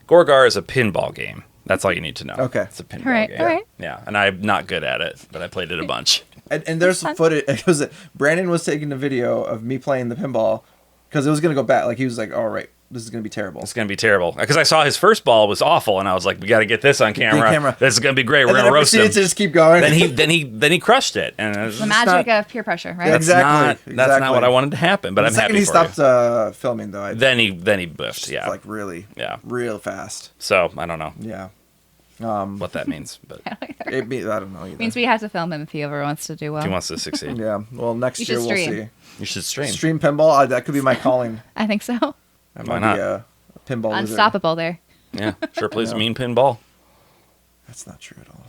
Gorgar is a pinball game. That's all you need to know. Okay. It's a pinball All right, game. all right. Yeah, and I'm not good at it, but I played it a bunch. And there's some footage. It was Branden was taking a video of me playing the pinball because it was gonna go bad. Like he was like, "All right, this is gonna be terrible." It's going to be terrible. Because I saw his first ball was awful, and I was like, we got to get this on camera. This is going to be great. We're going to roast him. To just keep going. Then he crushed it. And it was The just magic not, of peer pressure, right? Yeah, That's exactly. not what I wanted to happen, but the I'm second happy he for stopped filming though, you. Then he biffed, yeah. like really, real fast. So, I don't know Yeah. what that means, but I I don't know either. means we have to film him if he ever wants to do well. he wants to succeed. Yeah. Well, next You year should we'll stream. see. You should stream. Stream pinball. That could be my calling. I think so. I Why might not? be a pinball wizard. Unstoppable there. Yeah, sure plays Yeah. a mean pinball. That's not true at all.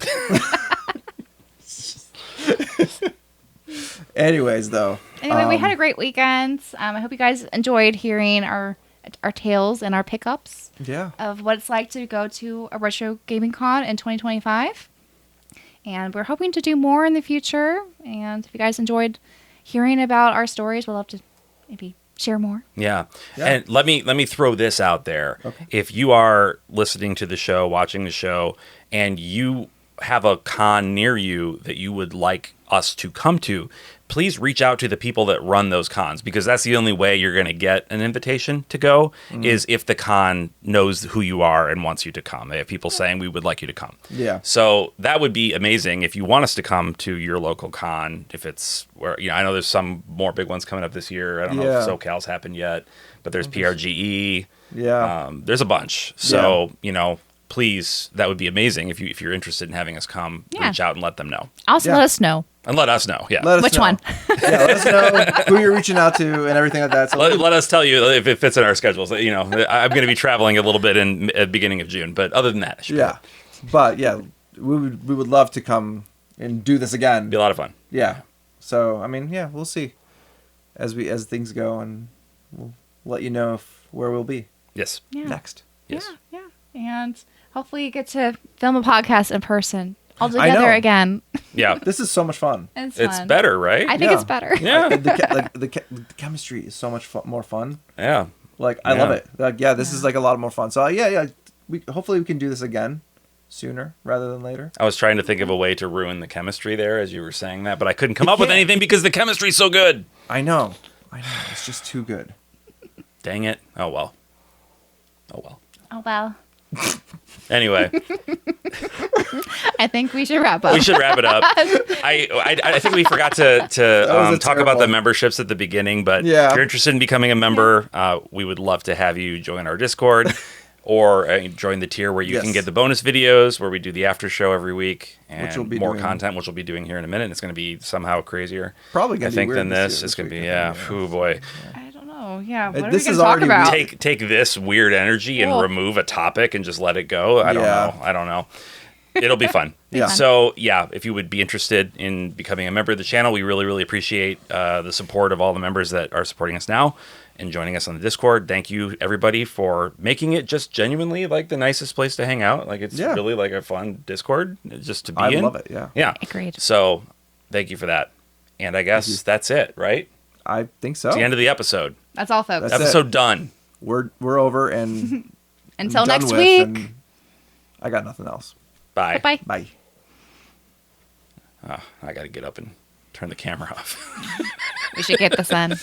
Anyways, though. Anyway, we had a great weekend. I hope you guys enjoyed hearing our tales and our pickups Yeah. of what it's like to go to a retro gaming con in 2025. And we're hoping to do more in the future. And if you guys enjoyed hearing about our stories, we'll love to maybe share more. Yeah. Yeah. And let me throw this out there. Okay. If you are listening to the show, watching the show, and you have a con near you that you would like us to come to, please reach out to the people that run those cons, because that's the only way you're going to get an invitation to go is if the con knows who you are and wants you to come. They have people saying we would like you to come. Yeah. So that would be amazing if you want us to come to your local con. If it's where, I know there's some more big ones coming up this year. I don't know if SoCal's happened yet, but there's PRGE. Yeah. There's a bunch. So, please, that would be amazing if you're interested in having us come, reach out and let them know. Also, Yeah. let us know. And let us know. Yeah. Let us Which know. one? Yeah, let us know who you're reaching out to and everything like that. So Let us tell you if it fits in our schedules. I'm going to be traveling a little bit in the beginning of June, but other than that, it should yeah. But yeah, we would love to come and do this again. be a lot of fun. Yeah. So I mean, yeah, we'll see as things go, and we'll let you know where we'll be Yes. Yeah. next. Yes. Yeah. And hopefully you get to film a podcast in person all I know. together again. Yeah. This is so much fun. It's It's fun. better, right? I think Yeah. it's better. yeah. The chemistry is so much more fun. Yeah. Like I love Yeah. it. This is like a lot more fun. So hopefully we can do this again sooner rather than later. I was trying to think of a way to ruin the chemistry there as you were saying that, but I couldn't come up with can't. anything because the chemistry's so good. I know. It's just too good. Dang it. Oh, well. Oh, well. Anyway, I think we should wrap up. we should wrap it up. I think we forgot to was a talk about the terrible- memberships at the beginning, but Yeah. if you're interested in becoming a member, we would love to have you join our Discord or join the tier where you Yes. can get the bonus videos where we do the after show every week and Which we'll be more doing. content, which we'll be doing here in a minute. It's going to be somehow crazier, Probably I gonna be think, weird than this this. year, It's this going to be, week, yeah. Oh boy. I don't know. Yeah. What are This we is going to talk already about? Take this weird energy and Cool. remove a topic and just let it go. I don't know. It'll be fun. Yeah. So yeah, if you would be interested in becoming a member of the channel, we really, really appreciate the support of all the members that are supporting us now and joining us on the Discord. Thank you everybody for making it just genuinely like the nicest place to hang out. Like it's really like a fun Discord just to be in. I love it. Yeah. Yeah. Agreed. So thank you for that. And I guess that's it, right? I think so. It's the end of the episode. That's all, folks. That's Episode done. We're over and Until done next with, week. and I got nothing else. Bye. Bye. Bye. Oh, I got to get up and turn the camera off. We should get this in.